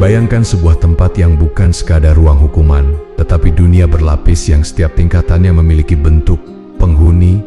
Bayangkan sebuah tempat yang bukan sekadar ruang hukuman, tetapi dunia berlapis yang setiap tingkatannya memiliki bentuk, penghuni,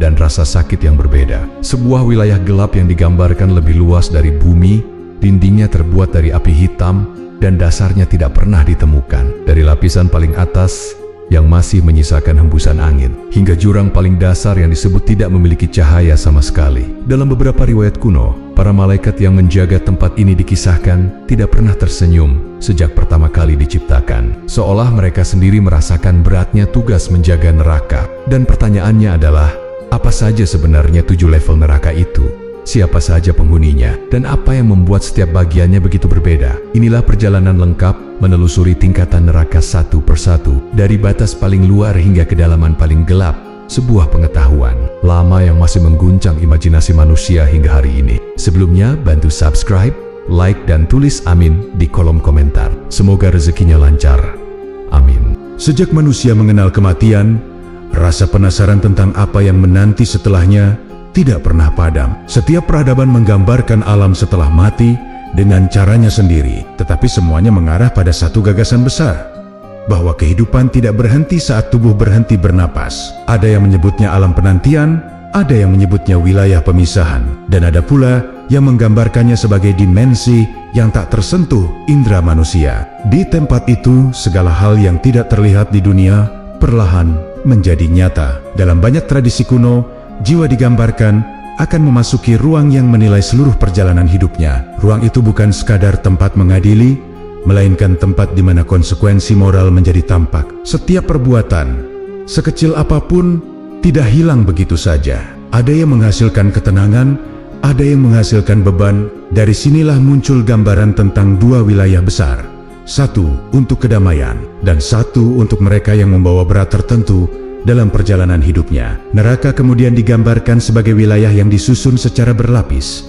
dan rasa sakit yang berbeda. Sebuah wilayah gelap yang digambarkan lebih luas dari bumi, dindingnya terbuat dari api hitam, dan dasarnya tidak pernah ditemukan. Dari lapisan paling atas yang masih menyisakan hembusan angin, hingga jurang paling dasar yang disebut tidak memiliki cahaya sama sekali. Dalam beberapa riwayat kuno, para malaikat yang menjaga tempat ini dikisahkan tidak pernah tersenyum sejak pertama kali diciptakan, seolah mereka sendiri merasakan beratnya tugas menjaga neraka. Dan pertanyaannya adalah, apa saja sebenarnya 7 level neraka itu? Siapa saja penghuninya, dan apa yang membuat setiap bagiannya begitu berbeda? Inilah perjalanan lengkap menelusuri tingkatan neraka satu persatu, dari batas paling luar hingga kedalaman paling gelap. Sebuah pengetahuan lama yang masih mengguncang imajinasi manusia hingga hari ini. Sebelumnya, bantu subscribe, like, dan tulis amin di kolom komentar. Semoga rezekinya lancar. Amin. Sejak manusia mengenal kematian, rasa penasaran tentang apa yang menanti setelahnya tidak pernah padam. Setiap peradaban menggambarkan alam setelah mati dengan caranya sendiri, tetapi semuanya mengarah pada satu gagasan besar, bahwa kehidupan tidak berhenti saat tubuh berhenti bernapas. Ada yang menyebutnya alam penantian, ada yang menyebutnya wilayah pemisahan, dan ada pula yang menggambarkannya sebagai dimensi yang tak tersentuh indera manusia. Di tempat itu, segala hal yang tidak terlihat di dunia perlahan menjadi nyata. Dalam banyak tradisi kuno, jiwa digambarkan akan memasuki ruang yang menilai seluruh perjalanan hidupnya. Ruang itu bukan sekadar tempat mengadili, melainkan tempat di mana konsekuensi moral menjadi tampak. Setiap perbuatan, sekecil apapun, tidak hilang begitu saja. Ada yang menghasilkan ketenangan, ada yang menghasilkan beban. Dari sinilah muncul gambaran tentang 2 wilayah besar. Satu untuk kedamaian, dan satu untuk mereka yang membawa berat tertentu dalam perjalanan hidupnya. Neraka kemudian digambarkan sebagai wilayah yang disusun secara berlapis,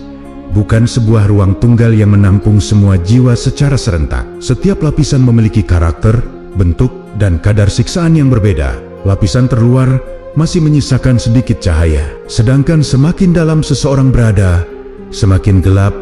bukan sebuah ruang tunggal yang menampung semua jiwa secara serentak. Setiap lapisan memiliki karakter, bentuk, dan kadar siksaan yang berbeda. Lapisan terluar masih menyisakan sedikit cahaya, sedangkan semakin dalam seseorang berada, semakin gelap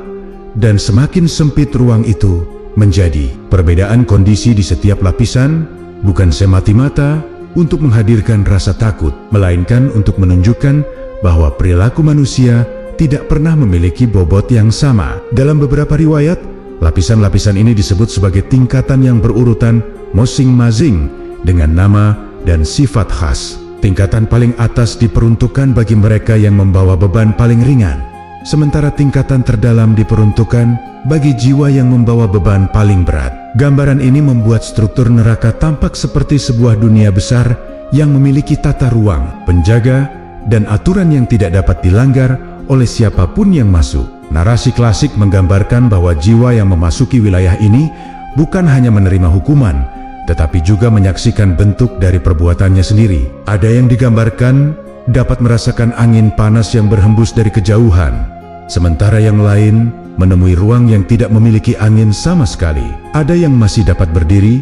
dan semakin sempit ruang itu menjadi. Perbedaan kondisi di setiap lapisan bukan semata-mata untuk menghadirkan rasa takut, melainkan untuk menunjukkan bahwa perilaku manusia tidak pernah memiliki bobot yang sama. Dalam beberapa riwayat, lapisan-lapisan ini disebut sebagai tingkatan yang berurutan masing-masing dengan nama dan sifat khas. Tingkatan paling atas diperuntukkan bagi mereka yang membawa beban paling ringan, sementara tingkatan terdalam diperuntukkan bagi jiwa yang membawa beban paling berat. Gambaran ini membuat struktur neraka tampak seperti sebuah dunia besar yang memiliki tata ruang, penjaga, dan aturan yang tidak dapat dilanggar oleh siapapun yang masuk. Narasi klasik menggambarkan bahwa jiwa yang memasuki wilayah ini bukan hanya menerima hukuman, tetapi juga menyaksikan bentuk dari perbuatannya sendiri. Ada yang digambarkan dapat merasakan angin panas yang berhembus dari kejauhan, sementara yang lain menemui ruang yang tidak memiliki angin sama sekali. Ada yang masih dapat berdiri,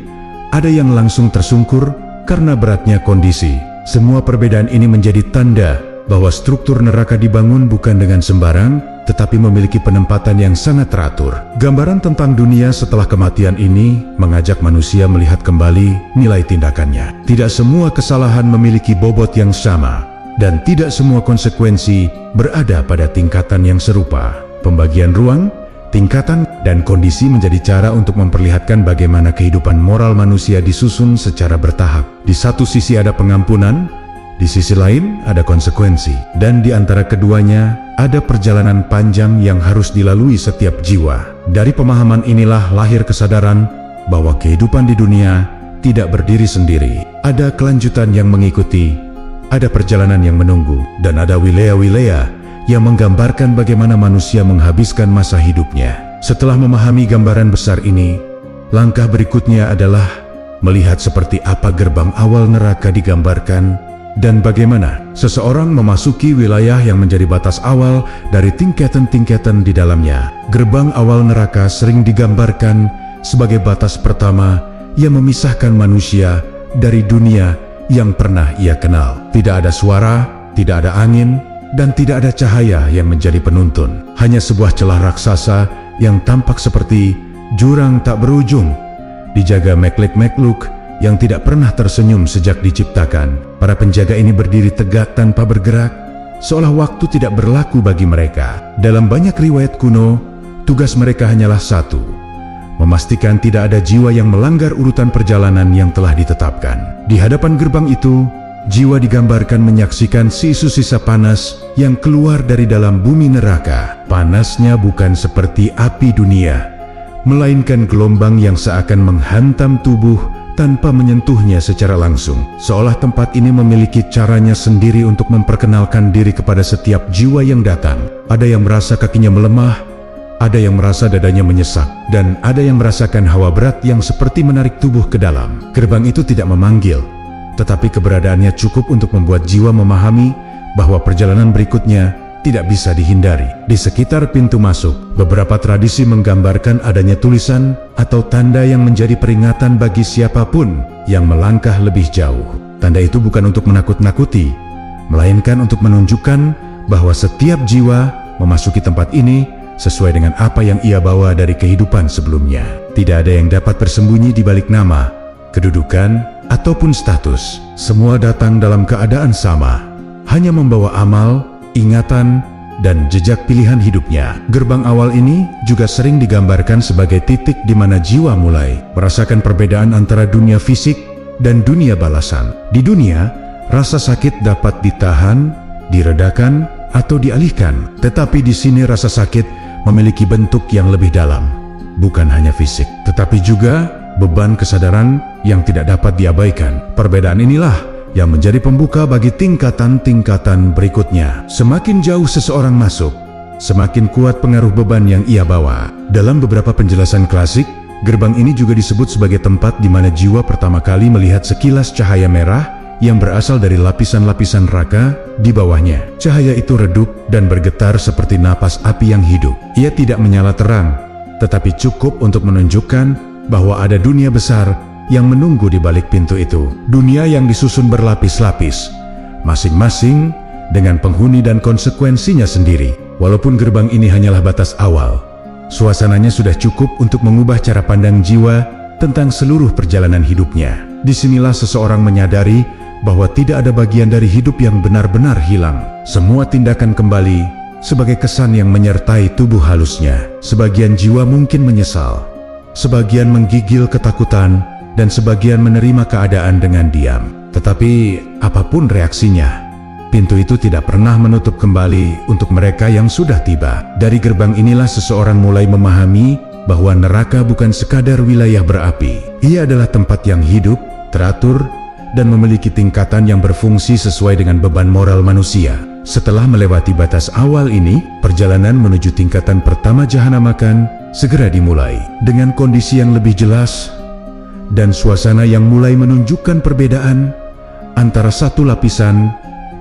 ada yang langsung tersungkur karena beratnya kondisi. Semua perbedaan ini menjadi tanda bahwa struktur neraka dibangun bukan dengan sembarang, tetapi memiliki penempatan yang sangat teratur. Gambaran tentang dunia setelah kematian ini mengajak manusia melihat kembali nilai tindakannya. Tidak semua kesalahan memiliki bobot yang sama, dan tidak semua konsekuensi berada pada tingkatan yang serupa. Pembagian ruang, tingkatan, dan kondisi menjadi cara untuk memperlihatkan bagaimana kehidupan moral manusia disusun secara bertahap. Di satu sisi ada pengampunan, di sisi lain ada konsekuensi, dan di antara keduanya ada perjalanan panjang yang harus dilalui setiap jiwa. Dari pemahaman inilah lahir kesadaran bahwa kehidupan di dunia tidak berdiri sendiri. Ada kelanjutan yang mengikuti, ada perjalanan yang menunggu, dan ada wilayah-wilayah yang menggambarkan bagaimana manusia menghabiskan masa hidupnya. Setelah memahami gambaran besar ini, langkah berikutnya adalah melihat seperti apa gerbang awal neraka digambarkan dan bagaimana seseorang memasuki wilayah yang menjadi batas awal dari tingkatan-tingkatan di dalamnya. Gerbang awal neraka sering digambarkan sebagai batas pertama yang memisahkan manusia dari dunia yang pernah ia kenal. Tidak ada suara, tidak ada angin, dan tidak ada cahaya yang menjadi penuntun. Hanya sebuah celah raksasa yang tampak seperti jurang tak berujung, dijaga makhluk-makhluk yang tidak pernah tersenyum sejak diciptakan. Para penjaga ini berdiri tegak tanpa bergerak, seolah waktu tidak berlaku bagi mereka. Dalam banyak riwayat kuno, tugas mereka hanyalah satu: memastikan tidak ada jiwa yang melanggar urutan perjalanan yang telah ditetapkan. Di hadapan gerbang itu, jiwa digambarkan menyaksikan sisa-sisa panas yang keluar dari dalam bumi neraka. Panasnya bukan seperti api dunia, melainkan gelombang yang seakan menghantam tubuh tanpa menyentuhnya secara langsung. Seolah tempat ini memiliki caranya sendiri untuk memperkenalkan diri kepada setiap jiwa yang datang. Ada yang merasa kakinya melemah, ada yang merasa dadanya menyesak, dan ada yang merasakan hawa berat yang seperti menarik tubuh ke dalam. Gerbang itu tidak memanggil, tetapi keberadaannya cukup untuk membuat jiwa memahami bahwa perjalanan berikutnya tidak bisa dihindari. Di sekitar pintu masuk, beberapa tradisi menggambarkan adanya tulisan atau tanda yang menjadi peringatan bagi siapapun yang melangkah lebih jauh. Tanda itu bukan untuk menakut-nakuti, melainkan untuk menunjukkan bahwa setiap jiwa memasuki tempat ini sesuai dengan apa yang ia bawa dari kehidupan sebelumnya. Tidak ada yang dapat bersembunyi di balik nama, kedudukan, ataupun status. Semua datang dalam keadaan sama, hanya membawa amal, ingatan, dan jejak pilihan hidupnya. Gerbang awal ini juga sering digambarkan sebagai titik di mana jiwa mulai merasakan perbedaan antara dunia fisik dan dunia balasan. Di dunia, rasa sakit dapat ditahan, diredakan, atau dialihkan. Tetapi di sini rasa sakit memiliki bentuk yang lebih dalam, bukan hanya fisik, tetapi juga beban kesadaran yang tidak dapat diabaikan. Perbedaan inilah yang menjadi pembuka bagi tingkatan-tingkatan berikutnya. Semakin jauh seseorang masuk, semakin kuat pengaruh beban yang ia bawa. Dalam beberapa penjelasan klasik, gerbang ini juga disebut sebagai tempat di mana jiwa pertama kali melihat sekilas cahaya merah yang berasal dari lapisan-lapisan neraka di bawahnya. Cahaya itu redup dan bergetar seperti napas api yang hidup. Ia tidak menyala terang, tetapi cukup untuk menunjukkan bahwa ada dunia besar yang menunggu di balik pintu itu. Dunia yang disusun berlapis-lapis, masing-masing dengan penghuni dan konsekuensinya sendiri. Walaupun gerbang ini hanyalah batas awal, suasananya sudah cukup untuk mengubah cara pandang jiwa tentang seluruh perjalanan hidupnya. Disinilah seseorang menyadari bahwa tidak ada bagian dari hidup yang benar-benar hilang. Semua tindakan kembali sebagai kesan yang menyertai tubuh halusnya. Sebagian jiwa mungkin menyesal, sebagian menggigil ketakutan, dan sebagian menerima keadaan dengan diam. Tetapi apapun reaksinya, pintu itu tidak pernah menutup kembali untuk mereka yang sudah tiba. Dari gerbang inilah seseorang mulai memahami bahwa neraka bukan sekadar wilayah berapi. Ia adalah tempat yang hidup, teratur, dan memiliki tingkatan yang berfungsi sesuai dengan beban moral manusia. Setelah melewati batas awal ini, perjalanan menuju tingkatan pertama jahanam akan segera dimulai. Dengan kondisi yang lebih jelas dan suasana yang mulai menunjukkan perbedaan antara satu lapisan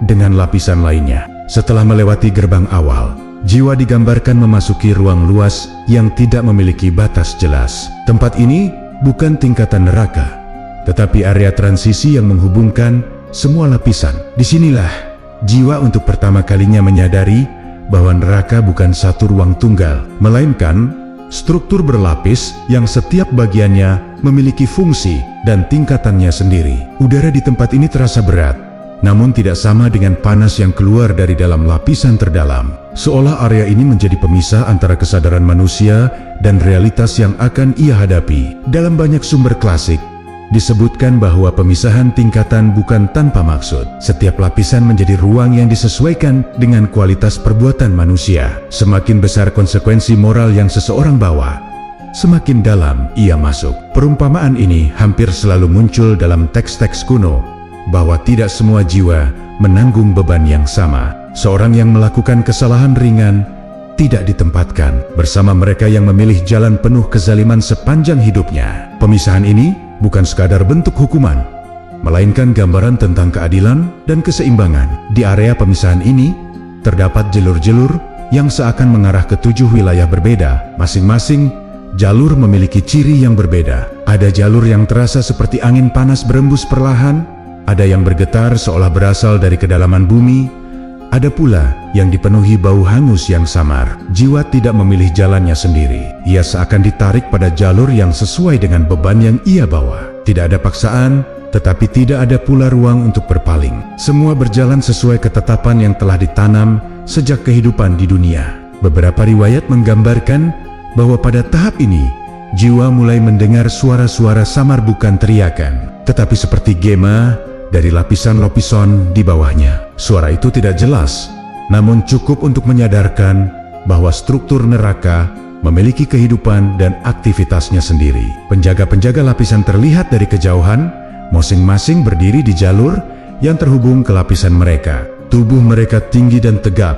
dengan lapisan lainnya. Setelah melewati gerbang awal, jiwa digambarkan memasuki ruang luas yang tidak memiliki batas jelas. Tempat ini bukan tingkatan neraka, tetapi area transisi yang menghubungkan semua lapisan. Disinilah jiwa untuk pertama kalinya menyadari bahwa neraka bukan satu ruang tunggal, melainkan struktur berlapis yang setiap bagiannya memiliki fungsi dan tingkatannya sendiri. Udara di tempat ini terasa berat, namun tidak sama dengan panas yang keluar dari dalam lapisan terdalam. Seolah area ini menjadi pemisah antara kesadaran manusia dan realitas yang akan ia hadapi. Dalam banyak sumber klasik, disebutkan bahwa pemisahan tingkatan bukan tanpa maksud. Setiap lapisan menjadi ruang yang disesuaikan dengan kualitas perbuatan manusia. Semakin besar konsekuensi moral yang seseorang bawa, semakin dalam ia masuk. Perumpamaan ini hampir selalu muncul dalam teks-teks kuno, bahwa tidak semua jiwa menanggung beban yang sama. Seorang yang melakukan kesalahan ringan tidak ditempatkan bersama mereka yang memilih jalan penuh kezaliman sepanjang hidupnya. Pemisahan ini bukan sekadar bentuk hukuman, melainkan gambaran tentang keadilan dan keseimbangan. Di area pemisahan ini, terdapat jalur-jalur yang seakan mengarah ke 7 wilayah berbeda. Masing-masing jalur memiliki ciri yang berbeda. Ada jalur yang terasa seperti angin panas berembus perlahan, ada yang bergetar seolah berasal dari kedalaman bumi, Ada pula yang dipenuhi bau hangus yang samar. Jiwa tidak memilih jalannya sendiri. Ia seakan ditarik pada jalur yang sesuai dengan beban yang ia bawa. Tidak ada paksaan, tetapi tidak ada pula ruang untuk berpaling. Semua berjalan sesuai ketetapan yang telah ditanam sejak kehidupan di dunia. Beberapa riwayat menggambarkan bahwa pada tahap ini, jiwa mulai mendengar suara-suara samar, bukan teriakan, tetapi seperti gema dari lapisan-lapisan di bawahnya. Suara itu tidak jelas, namun cukup untuk menyadarkan bahwa struktur neraka memiliki kehidupan dan aktivitasnya sendiri. Penjaga-penjaga lapisan terlihat dari kejauhan, masing-masing berdiri di jalur yang terhubung ke lapisan mereka. Tubuh mereka tinggi dan tegap,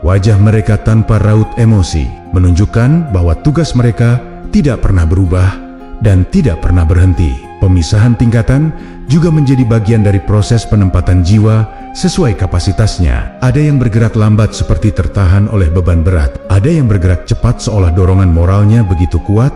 wajah mereka tanpa raut emosi, menunjukkan bahwa tugas mereka tidak pernah berubah dan tidak pernah berhenti. Pemisahan tingkatan juga menjadi bagian dari proses penempatan jiwa sesuai kapasitasnya. Ada yang bergerak lambat seperti tertahan oleh beban berat, ada yang bergerak cepat seolah dorongan moralnya begitu kuat,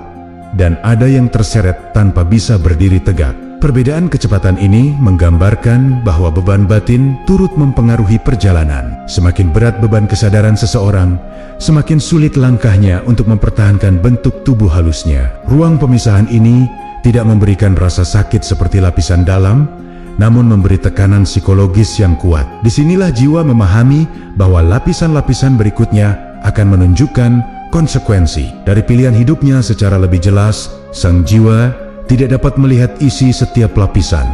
dan ada yang terseret tanpa bisa berdiri tegak. Perbedaan kecepatan ini menggambarkan bahwa beban batin turut mempengaruhi perjalanan. Semakin berat beban kesadaran seseorang, semakin sulit langkahnya untuk mempertahankan bentuk tubuh halusnya. Ruang pemisahan ini tidak memberikan rasa sakit seperti lapisan dalam, namun memberi tekanan psikologis yang kuat. Disinilah jiwa memahami bahwa lapisan-lapisan berikutnya akan menunjukkan konsekuensi dari pilihan hidupnya secara lebih jelas. Sang jiwa tidak dapat melihat isi setiap lapisan,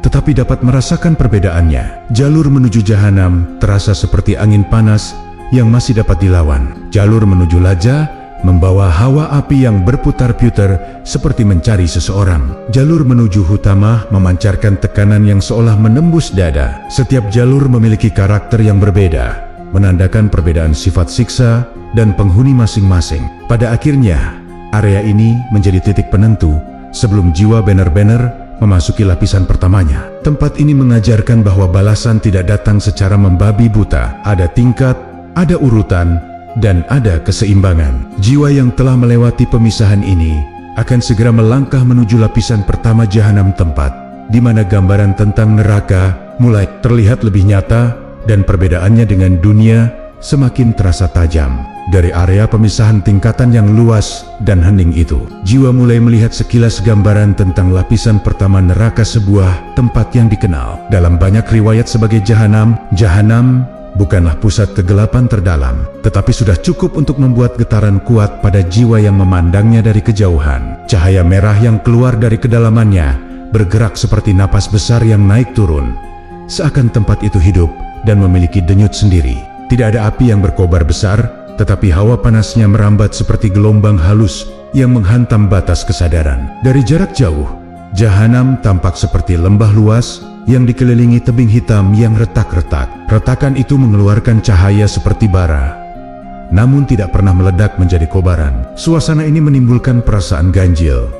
tetapi dapat merasakan perbedaannya. Jalur menuju jahanam terasa seperti angin panas yang masih dapat dilawan. Jalur menuju Laja membawa hawa api yang berputar-putar seperti mencari seseorang. Jalur menuju Hutamah memancarkan tekanan yang seolah menembus dada. Setiap jalur memiliki karakter yang berbeda, menandakan perbedaan sifat siksa dan penghuni masing-masing. Pada akhirnya, area ini menjadi titik penentu sebelum jiwa benar-benar memasuki lapisan pertamanya. Tempat ini mengajarkan bahwa balasan tidak datang secara membabi buta. Ada tingkat, ada urutan, dan ada keseimbangan. Jiwa yang telah melewati pemisahan ini akan segera melangkah menuju lapisan pertama jahanam, tempat di mana gambaran tentang neraka mulai terlihat lebih nyata dan perbedaannya dengan dunia semakin terasa tajam. Dari area pemisahan tingkatan yang luas dan hening itu, jiwa mulai melihat sekilas gambaran tentang lapisan pertama neraka, sebuah tempat yang dikenal dalam banyak riwayat sebagai jahanam. Jahanam bukanlah pusat kegelapan terdalam, tetapi sudah cukup untuk membuat getaran kuat pada jiwa yang memandangnya dari kejauhan. Cahaya merah yang keluar dari kedalamannya bergerak seperti napas besar yang naik turun, seakan tempat itu hidup dan memiliki denyut sendiri. Tidak ada api yang berkobar besar, tetapi hawa panasnya merambat seperti gelombang halus yang menghantam batas kesadaran. Dari jarak jauh, jahanam tampak seperti lembah luas yang dikelilingi tebing hitam yang retak-retak. Retakan itu mengeluarkan cahaya seperti bara, namun tidak pernah meledak menjadi kobaran. Suasana ini menimbulkan perasaan ganjil.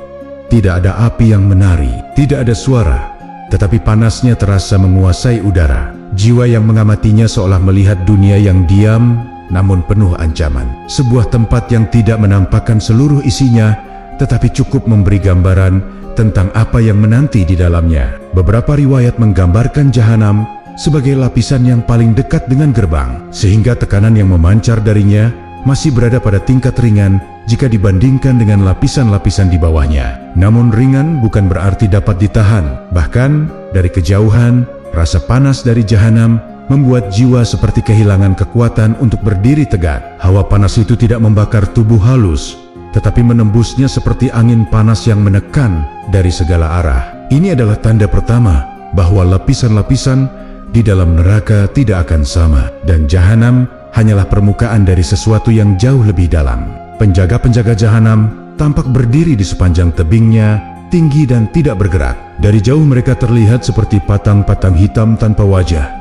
Tidak ada api yang menari, tidak ada suara, tetapi panasnya terasa menguasai udara. Jiwa yang mengamatinya seolah melihat dunia yang diam namun penuh ancaman. Sebuah tempat yang tidak menampakkan seluruh isinya, tetapi cukup memberi gambaran tentang apa yang menanti di dalamnya. Beberapa riwayat menggambarkan jahanam sebagai lapisan yang paling dekat dengan gerbang, sehingga tekanan yang memancar darinya masih berada pada tingkat ringan jika dibandingkan dengan lapisan-lapisan di bawahnya. Namun ringan bukan berarti dapat ditahan. Bahkan dari kejauhan, rasa panas dari jahanam membuat jiwa seperti kehilangan kekuatan untuk berdiri tegak. Hawa panas itu tidak membakar tubuh halus, tetapi menembusnya seperti angin panas yang menekan dari segala arah. Ini adalah tanda pertama bahwa lapisan-lapisan di dalam neraka tidak akan sama, dan jahanam hanyalah permukaan dari sesuatu yang jauh lebih dalam. Penjaga-penjaga jahanam tampak berdiri di sepanjang tebingnya, tinggi dan tidak bergerak. Dari jauh mereka terlihat seperti patang-patang hitam tanpa wajah.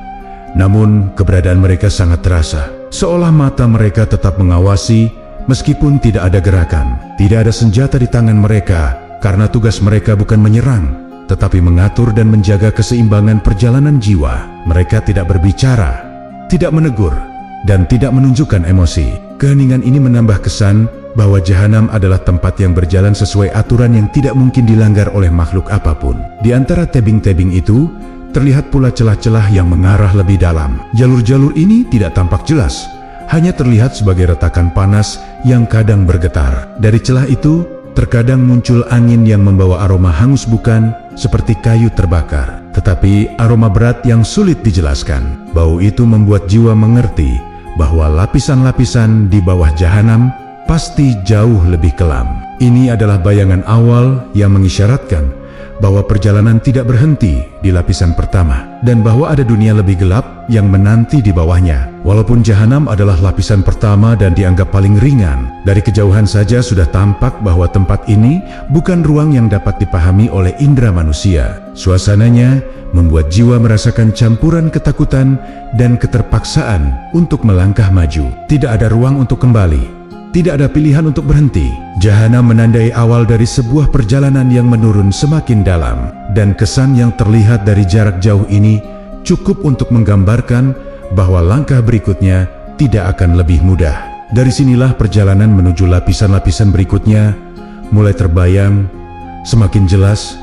Namun keberadaan mereka sangat terasa, seolah mata mereka tetap mengawasi meskipun tidak ada gerakan. Tidak ada senjata di tangan mereka, karena tugas mereka bukan menyerang, tetapi mengatur dan menjaga keseimbangan perjalanan jiwa. Mereka tidak berbicara, tidak menegur, dan tidak menunjukkan emosi. Keheningan ini menambah kesan bahwa jahanam adalah tempat yang berjalan sesuai aturan yang tidak mungkin dilanggar oleh makhluk apapun. Di antara tebing-tebing itu, terlihat pula celah-celah yang mengarah lebih dalam. Jalur-jalur ini tidak tampak jelas, hanya terlihat sebagai retakan panas yang kadang bergetar. Dari celah itu, terkadang muncul angin yang membawa aroma hangus bukan seperti kayu terbakar, tetapi aroma berat yang sulit dijelaskan. Bau itu membuat jiwa mengerti bahwa lapisan-lapisan di bawah jahanam pasti jauh lebih kelam. Ini adalah bayangan awal yang mengisyaratkan bahwa perjalanan tidak berhenti di lapisan pertama dan bahwa ada dunia lebih gelap yang menanti di bawahnya. Walaupun jahanam adalah lapisan pertama dan dianggap paling ringan, dari kejauhan saja sudah tampak bahwa tempat ini bukan ruang yang dapat dipahami oleh indera manusia. Suasananya membuat jiwa merasakan campuran ketakutan dan keterpaksaan untuk melangkah maju. Tidak ada ruang untuk kembali. Tidak ada pilihan untuk berhenti. Jahanam menandai awal dari sebuah perjalanan yang menurun semakin dalam, dan kesan yang terlihat dari jarak jauh ini cukup untuk menggambarkan bahwa langkah berikutnya tidak akan lebih mudah. Dari sinilah perjalanan menuju lapisan-lapisan berikutnya mulai terbayang, semakin jelas,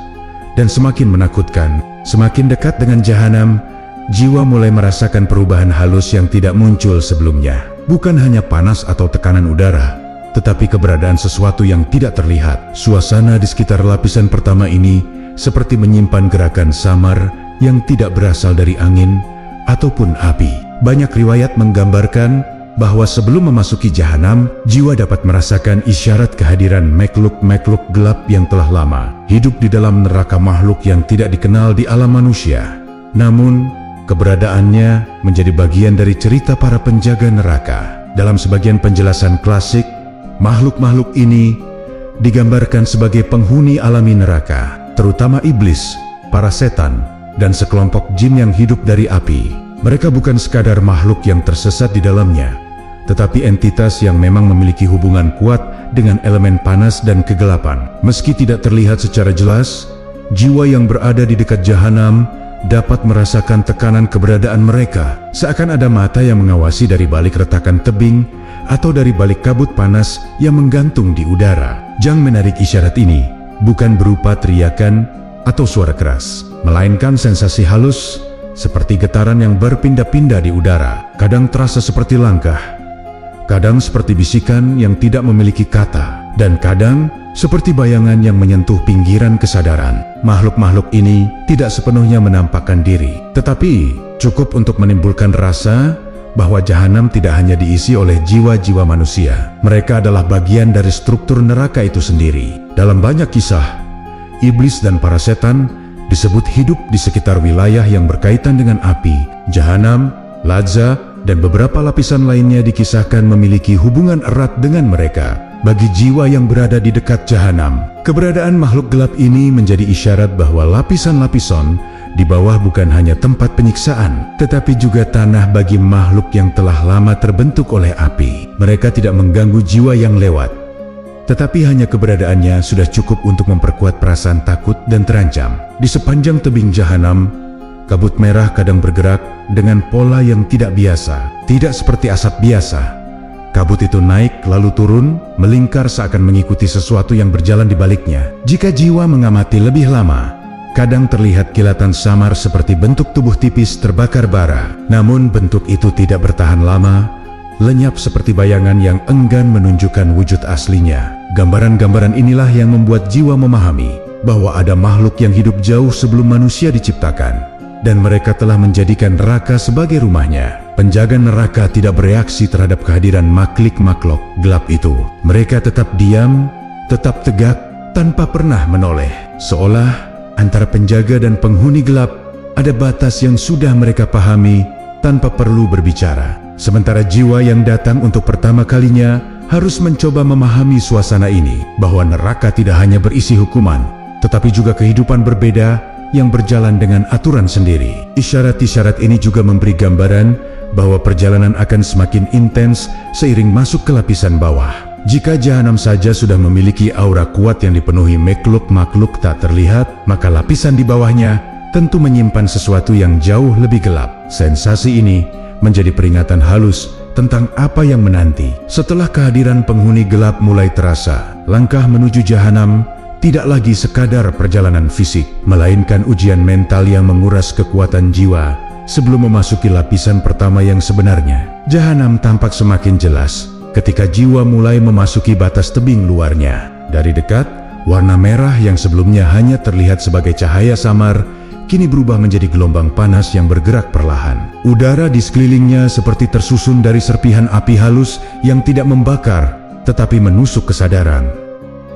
dan semakin menakutkan. Semakin dekat dengan jahanam, jiwa mulai merasakan perubahan halus yang tidak muncul sebelumnya. Bukan hanya panas atau tekanan udara, tetapi keberadaan sesuatu yang tidak terlihat. Suasana di sekitar lapisan pertama ini seperti menyimpan gerakan samar yang tidak berasal dari angin ataupun api. Banyak riwayat menggambarkan bahwa sebelum memasuki jahanam, jiwa dapat merasakan isyarat kehadiran makhluk-makhluk gelap yang telah lama hidup di dalam neraka, makhluk yang tidak dikenal di alam manusia. Namun, keberadaannya menjadi bagian dari cerita para penjaga neraka. Dalam sebagian penjelasan klasik, makhluk-makhluk ini digambarkan sebagai penghuni alami neraka, terutama iblis, para setan, dan sekelompok jin yang hidup dari api. Mereka bukan sekadar makhluk yang tersesat di dalamnya, tetapi entitas yang memang memiliki hubungan kuat dengan elemen panas dan kegelapan. Meski tidak terlihat secara jelas, jiwa yang berada di dekat jahanam dapat merasakan tekanan keberadaan mereka, seakan ada mata yang mengawasi dari balik retakan tebing atau dari balik kabut panas yang menggantung di udara. Jang menarik isyarat ini bukan berupa teriakan atau suara keras, melainkan sensasi halus seperti getaran yang berpindah-pindah di udara. Kadang terasa seperti langkah, kadang seperti bisikan yang tidak memiliki kata, dan kadang seperti bayangan yang menyentuh pinggiran kesadaran. Makhluk-makhluk ini tidak sepenuhnya menampakkan diri, tetapi cukup untuk menimbulkan rasa bahwa jahanam tidak hanya diisi oleh jiwa-jiwa manusia. Mereka adalah bagian dari struktur neraka itu sendiri. Dalam banyak kisah, iblis dan para setan disebut hidup di sekitar wilayah yang berkaitan dengan api. Jahanam, Ladza, dan beberapa lapisan lainnya dikisahkan memiliki hubungan erat dengan mereka. Bagi jiwa yang berada di dekat jahanam, keberadaan makhluk gelap ini menjadi isyarat bahwa lapisan-lapisan di bawah bukan hanya tempat penyiksaan, tetapi juga tanah bagi makhluk yang telah lama terbentuk oleh api. Mereka tidak mengganggu jiwa yang lewat, tetapi hanya keberadaannya sudah cukup untuk memperkuat perasaan takut dan terancam. Di sepanjang tebing jahanam, kabut merah kadang bergerak dengan pola yang tidak biasa, tidak seperti asap biasa. Kabut itu naik lalu turun, melingkar seakan mengikuti sesuatu yang berjalan di baliknya. Jika jiwa mengamati lebih lama, kadang terlihat kilatan samar seperti bentuk tubuh tipis terbakar bara. Namun bentuk itu tidak bertahan lama, lenyap seperti bayangan yang enggan menunjukkan wujud aslinya. Gambaran-gambaran inilah yang membuat jiwa memahami bahwa ada makhluk yang hidup jauh sebelum manusia diciptakan, dan mereka telah menjadikan neraka sebagai rumahnya. Penjaga neraka tidak bereaksi terhadap kehadiran makhluk gelap itu. Mereka tetap diam, tetap tegak, tanpa pernah menoleh. Seolah antara penjaga dan penghuni gelap ada batas yang sudah mereka pahami tanpa perlu berbicara. Sementara jiwa yang datang untuk pertama kalinya harus mencoba memahami suasana ini, bahwa neraka tidak hanya berisi hukuman, tetapi juga kehidupan berbeda yang berjalan dengan aturan sendiri. Isyarat-isyarat ini juga memberi gambaran bahwa perjalanan akan semakin intens seiring masuk ke lapisan bawah. Jika jahanam saja sudah memiliki aura kuat yang dipenuhi makhluk-makhluk tak terlihat, maka lapisan di bawahnya tentu menyimpan sesuatu yang jauh lebih gelap. Sensasi ini menjadi peringatan halus tentang apa yang menanti. Setelah kehadiran penghuni gelap mulai terasa, langkah menuju jahanam tidak lagi sekadar perjalanan fisik, melainkan ujian mental yang menguras kekuatan jiwa sebelum memasuki lapisan pertama yang sebenarnya. Jahanam tampak semakin jelas ketika jiwa mulai memasuki batas tebing luarnya. Dari dekat, warna merah yang sebelumnya hanya terlihat sebagai cahaya samar, kini berubah menjadi gelombang panas yang bergerak perlahan. Udara di sekelilingnya seperti tersusun dari serpihan api halus yang tidak membakar, tetapi menusuk kesadaran.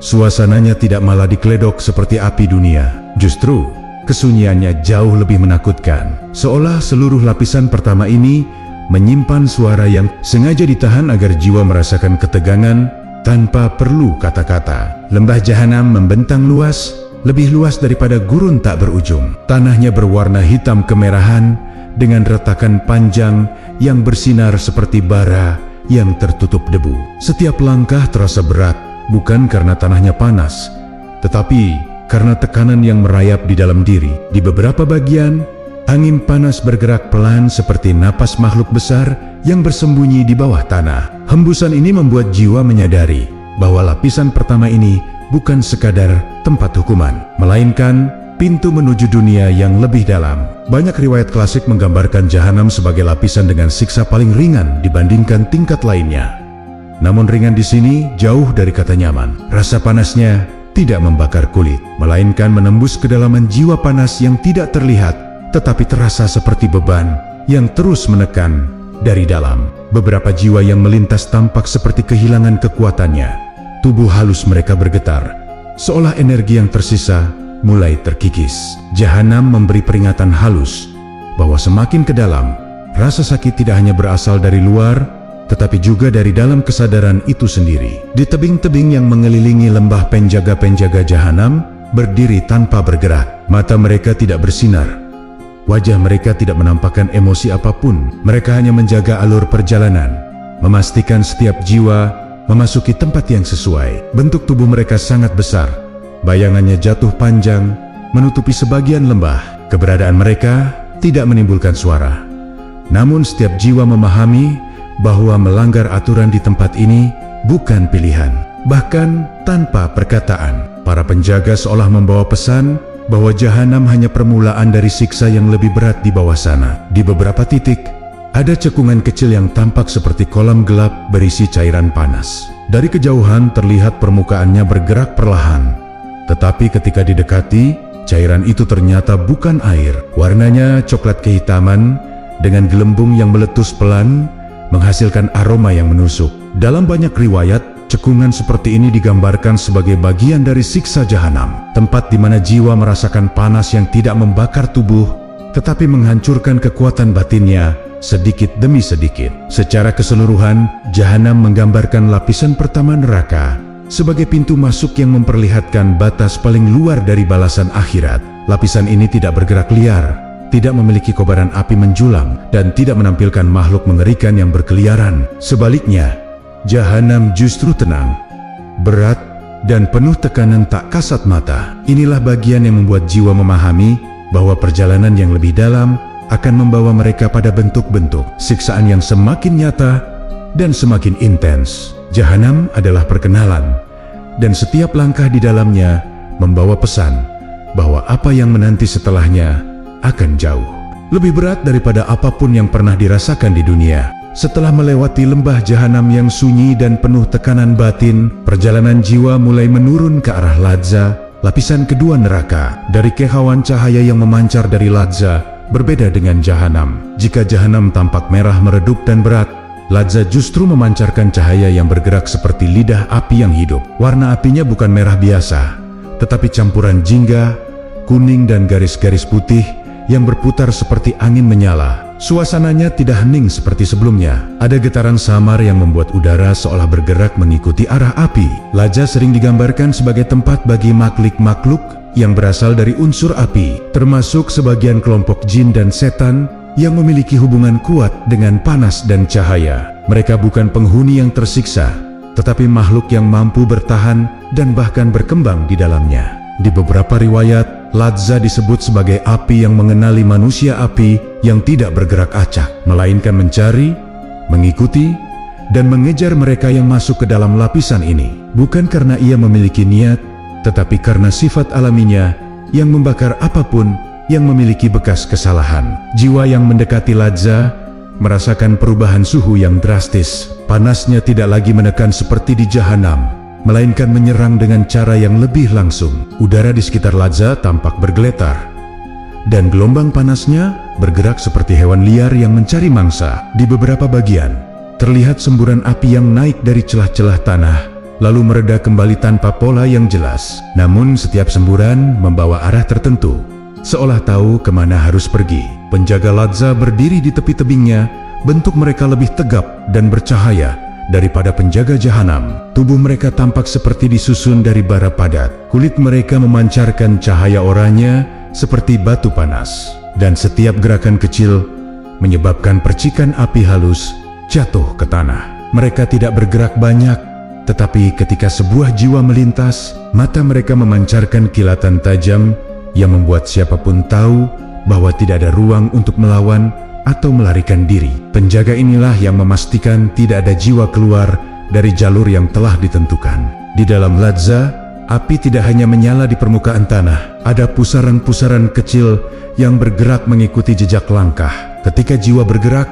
Suasananya tidak malah dikeledok seperti api dunia. Justru, kesunyiannya jauh lebih menakutkan. Seolah seluruh lapisan pertama ini menyimpan suara yang sengaja ditahan agar jiwa merasakan ketegangan tanpa perlu kata-kata. Lembah Jahanam membentang luas, lebih luas daripada gurun tak berujung. Tanahnya berwarna hitam kemerahan dengan retakan panjang yang bersinar seperti bara yang tertutup debu. Setiap langkah terasa berat, bukan karena tanahnya panas, tetapi karena tekanan yang merayap di dalam diri. Di beberapa bagian, angin panas bergerak pelan seperti napas makhluk besar yang bersembunyi di bawah tanah. Hembusan ini membuat jiwa menyadari bahwa lapisan pertama ini bukan sekadar tempat hukuman, melainkan pintu menuju dunia yang lebih dalam. Banyak riwayat klasik menggambarkan Jahanam sebagai lapisan dengan siksa paling ringan dibandingkan tingkat lainnya. Namun ringan di sini jauh dari kata nyaman. Rasa panasnya tidak membakar kulit, melainkan menembus kedalaman jiwa panas yang tidak terlihat, tetapi terasa seperti beban yang terus menekan dari dalam. Beberapa jiwa yang melintas tampak seperti kehilangan kekuatannya. Tubuh halus mereka bergetar, seolah energi yang tersisa mulai terkikis. Jahanam memberi peringatan halus bahwa semakin ke dalam, rasa sakit tidak hanya berasal dari luar, tetapi juga dari dalam kesadaran itu sendiri. Di tebing-tebing yang mengelilingi lembah penjaga-penjaga Jahanam berdiri tanpa bergerak. Mata mereka tidak bersinar, wajah mereka tidak menampakkan emosi apapun. Mereka hanya menjaga alur perjalanan, memastikan setiap jiwa memasuki tempat yang sesuai. Bentuk tubuh mereka sangat besar, bayangannya jatuh panjang, menutupi sebagian lembah. Keberadaan mereka tidak menimbulkan suara. Namun setiap jiwa memahami bahwa melanggar aturan di tempat ini bukan pilihan. Bahkan tanpa perkataan, para penjaga seolah membawa pesan bahwa Jahanam hanya permulaan dari siksa yang lebih berat di bawah sana. Di beberapa titik, ada cekungan kecil yang tampak seperti kolam gelap berisi cairan panas. Dari kejauhan terlihat permukaannya bergerak perlahan. Tetapi ketika didekati, cairan itu ternyata bukan air. Warnanya coklat kehitaman dengan gelembung yang meletus pelan, menghasilkan aroma yang menusuk. Dalam banyak riwayat, cekungan seperti ini digambarkan sebagai bagian dari siksa Jahanam. Tempat di mana jiwa merasakan panas yang tidak membakar tubuh, tetapi menghancurkan kekuatan batinnya sedikit demi sedikit. Secara keseluruhan, Jahanam menggambarkan lapisan pertama neraka sebagai pintu masuk yang memperlihatkan batas paling luar dari balasan akhirat. Lapisan ini tidak bergerak liar, tidak memiliki kobaran api menjulang, dan tidak menampilkan makhluk mengerikan yang berkeliaran. Sebaliknya, Jahanam justru tenang, berat, dan penuh tekanan tak kasat mata. Inilah bagian yang membuat jiwa memahami bahwa perjalanan yang lebih dalam akan membawa mereka pada bentuk-bentuk siksaan yang semakin nyata dan semakin intens. Jahanam adalah perkenalan, dan setiap langkah di dalamnya membawa pesan bahwa apa yang menanti setelahnya akan jauh lebih berat daripada apapun yang pernah dirasakan di dunia. Setelah melewati lembah Jahanam yang sunyi dan penuh tekanan batin, perjalanan jiwa mulai menurun ke arah Ladza, lapisan kedua neraka. Dari kehauan cahaya yang memancar dari Ladza berbeda dengan Jahanam. Jika Jahanam tampak merah meredup dan berat, Ladza justru memancarkan cahaya yang bergerak seperti lidah api yang hidup. Warna apinya bukan merah biasa, tetapi campuran jingga, kuning dan garis-garis putih yang berputar seperti angin menyala. Suasananya tidak hening seperti sebelumnya. Ada getaran samar yang membuat udara seolah bergerak mengikuti arah api. Ladza sering digambarkan sebagai tempat bagi makhluk-makhluk yang berasal dari unsur api, termasuk sebagian kelompok jin dan setan yang memiliki hubungan kuat dengan panas dan cahaya. Mereka bukan penghuni yang tersiksa, tetapi makhluk yang mampu bertahan dan bahkan berkembang di dalamnya. Di beberapa riwayat, Ladza disebut sebagai api yang mengenali manusia api yang tidak bergerak acak, melainkan mencari, mengikuti, dan mengejar mereka yang masuk ke dalam lapisan ini. Bukan karena ia memiliki niat, tetapi karena sifat alaminya yang membakar apapun yang memiliki bekas kesalahan. Jiwa yang mendekati Ladza merasakan perubahan suhu yang drastis. Panasnya tidak lagi menekan seperti di Jahanam, melainkan menyerang dengan cara yang lebih langsung. Udara di sekitar Ladza tampak bergeletar, dan gelombang panasnya bergerak seperti hewan liar yang mencari mangsa. Di beberapa bagian, terlihat semburan api yang naik dari celah-celah tanah, lalu mereda kembali tanpa pola yang jelas. Namun setiap semburan membawa arah tertentu, seolah tahu kemana harus pergi. Penjaga Ladza berdiri di tepi tebingnya. Bentuk mereka lebih tegap dan bercahaya daripada penjaga Jahanam. Tubuh mereka tampak seperti disusun dari bara padat. Kulit mereka memancarkan cahaya oranye seperti batu panas, dan setiap gerakan kecil menyebabkan percikan api halus jatuh ke tanah. Mereka tidak bergerak banyak, tetapi ketika sebuah jiwa melintas, mata mereka memancarkan kilatan tajam yang membuat siapapun tahu bahwa tidak ada ruang untuk melawan atau melarikan diri. Penjaga inilah yang memastikan tidak ada jiwa keluar dari jalur yang telah ditentukan. Di dalam Ladza, api tidak hanya menyala di permukaan tanah. Ada pusaran-pusaran kecil yang bergerak mengikuti jejak langkah. Ketika jiwa bergerak,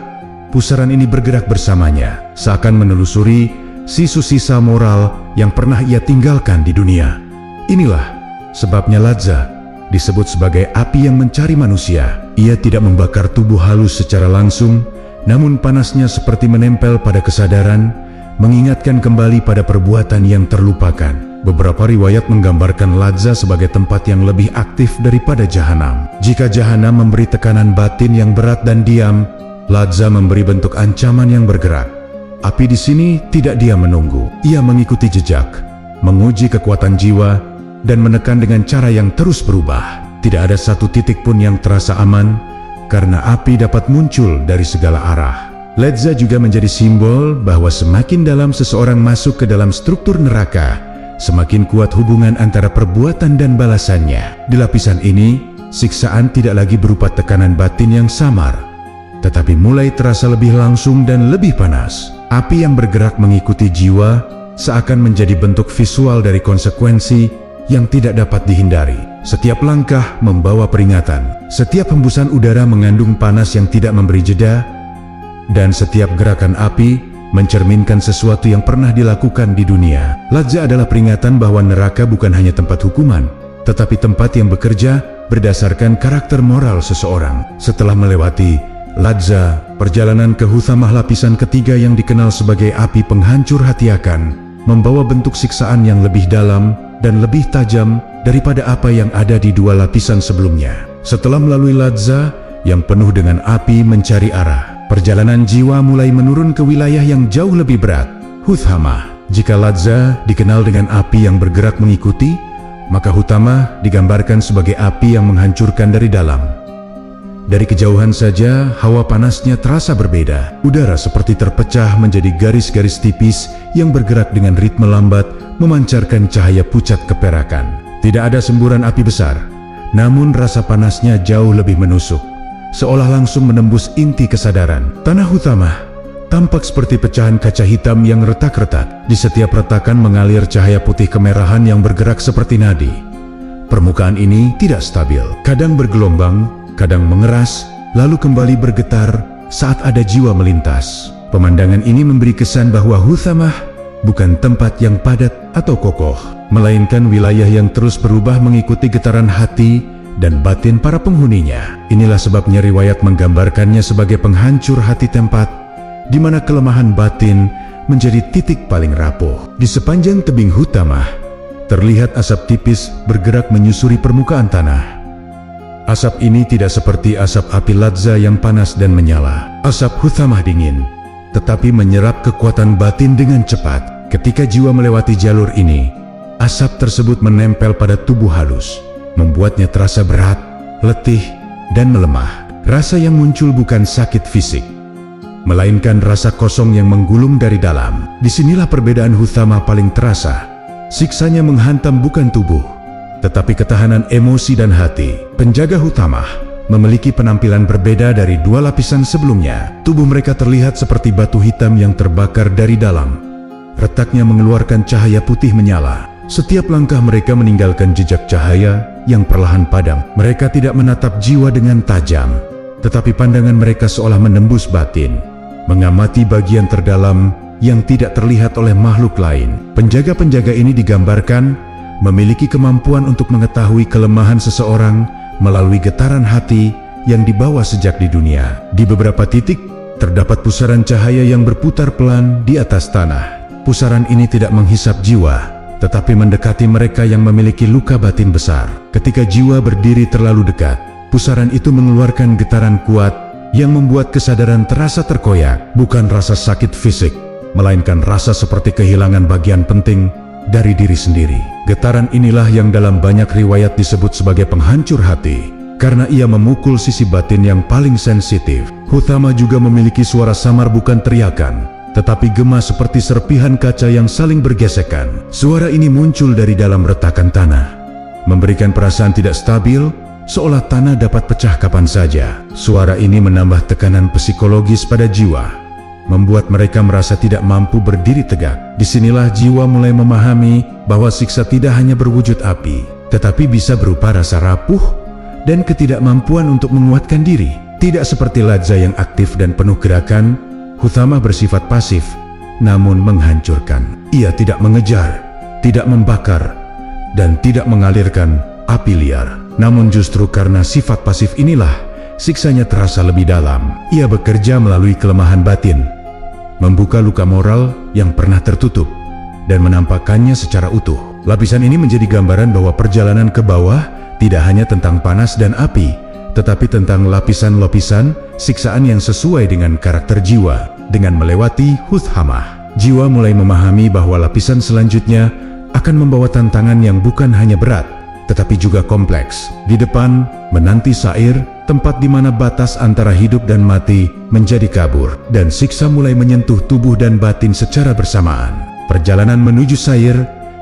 pusaran ini bergerak bersamanya, seakan menelusuri sisa-sisa moral yang pernah ia tinggalkan di dunia. Inilah sebabnya Ladza disebut sebagai api yang mencari manusia. Ia tidak membakar tubuh halus secara langsung, namun panasnya seperti menempel pada kesadaran, mengingatkan kembali pada perbuatan yang terlupakan. Beberapa riwayat menggambarkan Ladza sebagai tempat yang lebih aktif daripada Jahanam. Jika Jahanam memberi tekanan batin yang berat dan diam, Ladza memberi bentuk ancaman yang bergerak. Api di sini tidak diam menunggu. Ia mengikuti jejak, menguji kekuatan jiwa, dan menekan dengan cara yang terus berubah. Tidak ada satu titik pun yang terasa aman, karena api dapat muncul dari segala arah. Ladza juga menjadi simbol bahwa semakin dalam seseorang masuk ke dalam struktur neraka, semakin kuat hubungan antara perbuatan dan balasannya. Di lapisan ini, siksaan tidak lagi berupa tekanan batin yang samar, tetapi mulai terasa lebih langsung dan lebih panas. Api yang bergerak mengikuti jiwa seakan menjadi bentuk visual dari konsekuensi yang tidak dapat dihindari. Setiap langkah membawa peringatan. Setiap hembusan udara mengandung panas yang tidak memberi jeda, dan setiap gerakan api mencerminkan sesuatu yang pernah dilakukan di dunia. Ladza adalah peringatan bahwa neraka bukan hanya tempat hukuman, tetapi tempat yang bekerja berdasarkan karakter moral seseorang. Setelah melewati Ladza, perjalanan ke Huthamah lapisan ketiga yang dikenal sebagai api penghancur hati akan membawa bentuk siksaan yang lebih dalam dan lebih tajam daripada apa yang ada di dua lapisan sebelumnya. Setelah melalui Ladza yang penuh dengan api mencari arah, perjalanan jiwa mulai menurun ke wilayah yang jauh lebih berat, Huthamah. Jika Ladza dikenal dengan api yang bergerak mengikuti, maka Huthamah digambarkan sebagai api yang menghancurkan dari dalam. Dari kejauhan saja, hawa panasnya terasa berbeda. Udara seperti terpecah menjadi garis-garis tipis yang bergerak dengan ritme lambat, memancarkan cahaya pucat keperakan. Tidak ada semburan api besar, namun rasa panasnya jauh lebih menusuk, seolah langsung menembus inti kesadaran. Tanah Huthamah tampak seperti pecahan kaca hitam yang retak-retak. Di setiap retakan mengalir cahaya putih kemerahan yang bergerak seperti nadi. Permukaan ini tidak stabil, kadang bergelombang, kadang mengeras, lalu kembali bergetar saat ada jiwa melintas. Pemandangan ini memberi kesan bahwa Huthamah bukan tempat yang padat atau kokoh, melainkan wilayah yang terus berubah mengikuti getaran hati dan batin para penghuninya. Inilah sebabnya riwayat menggambarkannya sebagai penghancur hati, tempat di mana kelemahan batin menjadi titik paling rapuh. Di sepanjang tebing Huthamah, terlihat asap tipis bergerak menyusuri permukaan tanah. Asap ini tidak seperti asap api Ladza yang panas dan menyala. Asap Huthamah dingin, tetapi menyerap kekuatan batin dengan cepat. Ketika jiwa melewati jalur ini, asap tersebut menempel pada tubuh halus, membuatnya terasa berat, letih, dan melemah. Rasa yang muncul bukan sakit fisik, melainkan rasa kosong yang menggulung dari dalam. Disinilah perbedaan Huthamah paling terasa. Siksanya menghantam bukan tubuh, tetapi ketahanan emosi dan hati. Penjaga Huthamah memiliki penampilan berbeda dari dua lapisan sebelumnya. Tubuh mereka terlihat seperti batu hitam yang terbakar dari dalam. Retaknya mengeluarkan cahaya putih menyala. Setiap langkah mereka meninggalkan jejak cahaya yang perlahan padam. Mereka tidak menatap jiwa dengan tajam, tetapi pandangan mereka seolah menembus batin, mengamati bagian terdalam yang tidak terlihat oleh makhluk lain. Penjaga-penjaga ini digambarkan memiliki kemampuan untuk mengetahui kelemahan seseorang melalui getaran hati yang dibawa sejak di dunia. Di beberapa titik, terdapat pusaran cahaya yang berputar pelan di atas tanah. Pusaran ini tidak menghisap jiwa, tetapi mendekati mereka yang memiliki luka batin besar. Ketika jiwa berdiri terlalu dekat, pusaran itu mengeluarkan getaran kuat yang membuat kesadaran terasa terkoyak. Bukan rasa sakit fisik, melainkan rasa seperti kehilangan bagian penting dari diri sendiri. Getaran inilah yang dalam banyak riwayat disebut sebagai penghancur hati, karena ia memukul sisi batin yang paling sensitif. Huthama juga memiliki suara samar, bukan teriakan, tetapi gema seperti serpihan kaca yang saling bergesekan. Suara ini muncul dari dalam retakan tanah, memberikan perasaan tidak stabil, seolah tanah dapat pecah kapan saja. Suara ini menambah tekanan psikologis pada jiwa, membuat mereka merasa tidak mampu berdiri tegak. Disinilah jiwa mulai memahami bahwa siksa tidak hanya berwujud api, tetapi bisa berupa rasa rapuh dan ketidakmampuan untuk menguatkan diri. Tidak seperti Ladza yang aktif dan penuh gerakan, Huthama bersifat pasif, namun menghancurkan. Ia tidak mengejar, tidak membakar, dan tidak mengalirkan api liar. Namun justru karena sifat pasif inilah, siksanya terasa lebih dalam. Ia bekerja melalui kelemahan batin, membuka luka moral yang pernah tertutup, dan menampakkannya secara utuh. Lapisan ini menjadi gambaran bahwa perjalanan ke bawah tidak hanya tentang panas dan api, tetapi tentang lapisan-lapisan siksaan yang sesuai dengan karakter jiwa. Dengan melewati Huthama, jiwa mulai memahami bahwa lapisan selanjutnya akan membawa tantangan yang bukan hanya berat, tetapi juga kompleks. Di depan menanti Sair, tempat di mana batas antara hidup dan mati menjadi kabur, dan siksa mulai menyentuh tubuh dan batin secara bersamaan. Perjalanan menuju Sair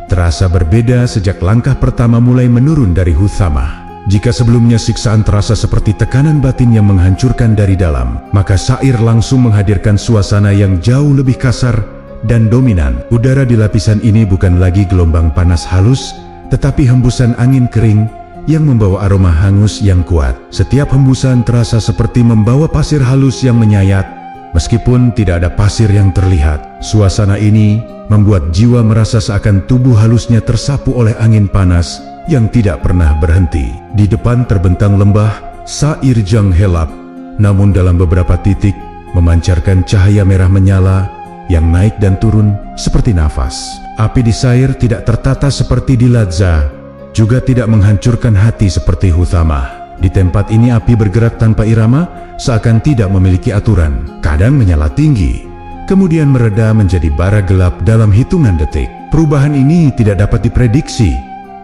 terasa berbeda sejak langkah pertama mulai menurun dari Huthama. Jika sebelumnya siksaan terasa seperti tekanan batin yang menghancurkan dari dalam, maka Sair langsung menghadirkan suasana yang jauh lebih kasar dan dominan. Udara di lapisan ini bukan lagi gelombang panas halus, tetapi hembusan angin kering yang membawa aroma hangus yang kuat. Setiap hembusan terasa seperti membawa pasir halus yang menyayat, meskipun tidak ada pasir yang terlihat. Suasana ini membuat jiwa merasa seakan tubuh halusnya tersapu oleh angin panas yang tidak pernah berhenti. Di depan terbentang lembah Sair Jang Helap, namun dalam beberapa titik memancarkan cahaya merah menyala yang naik dan turun seperti nafas. Api di Sair tidak tertata seperti di Ladza, juga tidak menghancurkan hati seperti Huthama. Di tempat ini api bergerak tanpa irama, seakan tidak memiliki aturan. Kadang menyala tinggi, kemudian mereda menjadi bara gelap dalam hitungan detik. Perubahan ini tidak dapat diprediksi,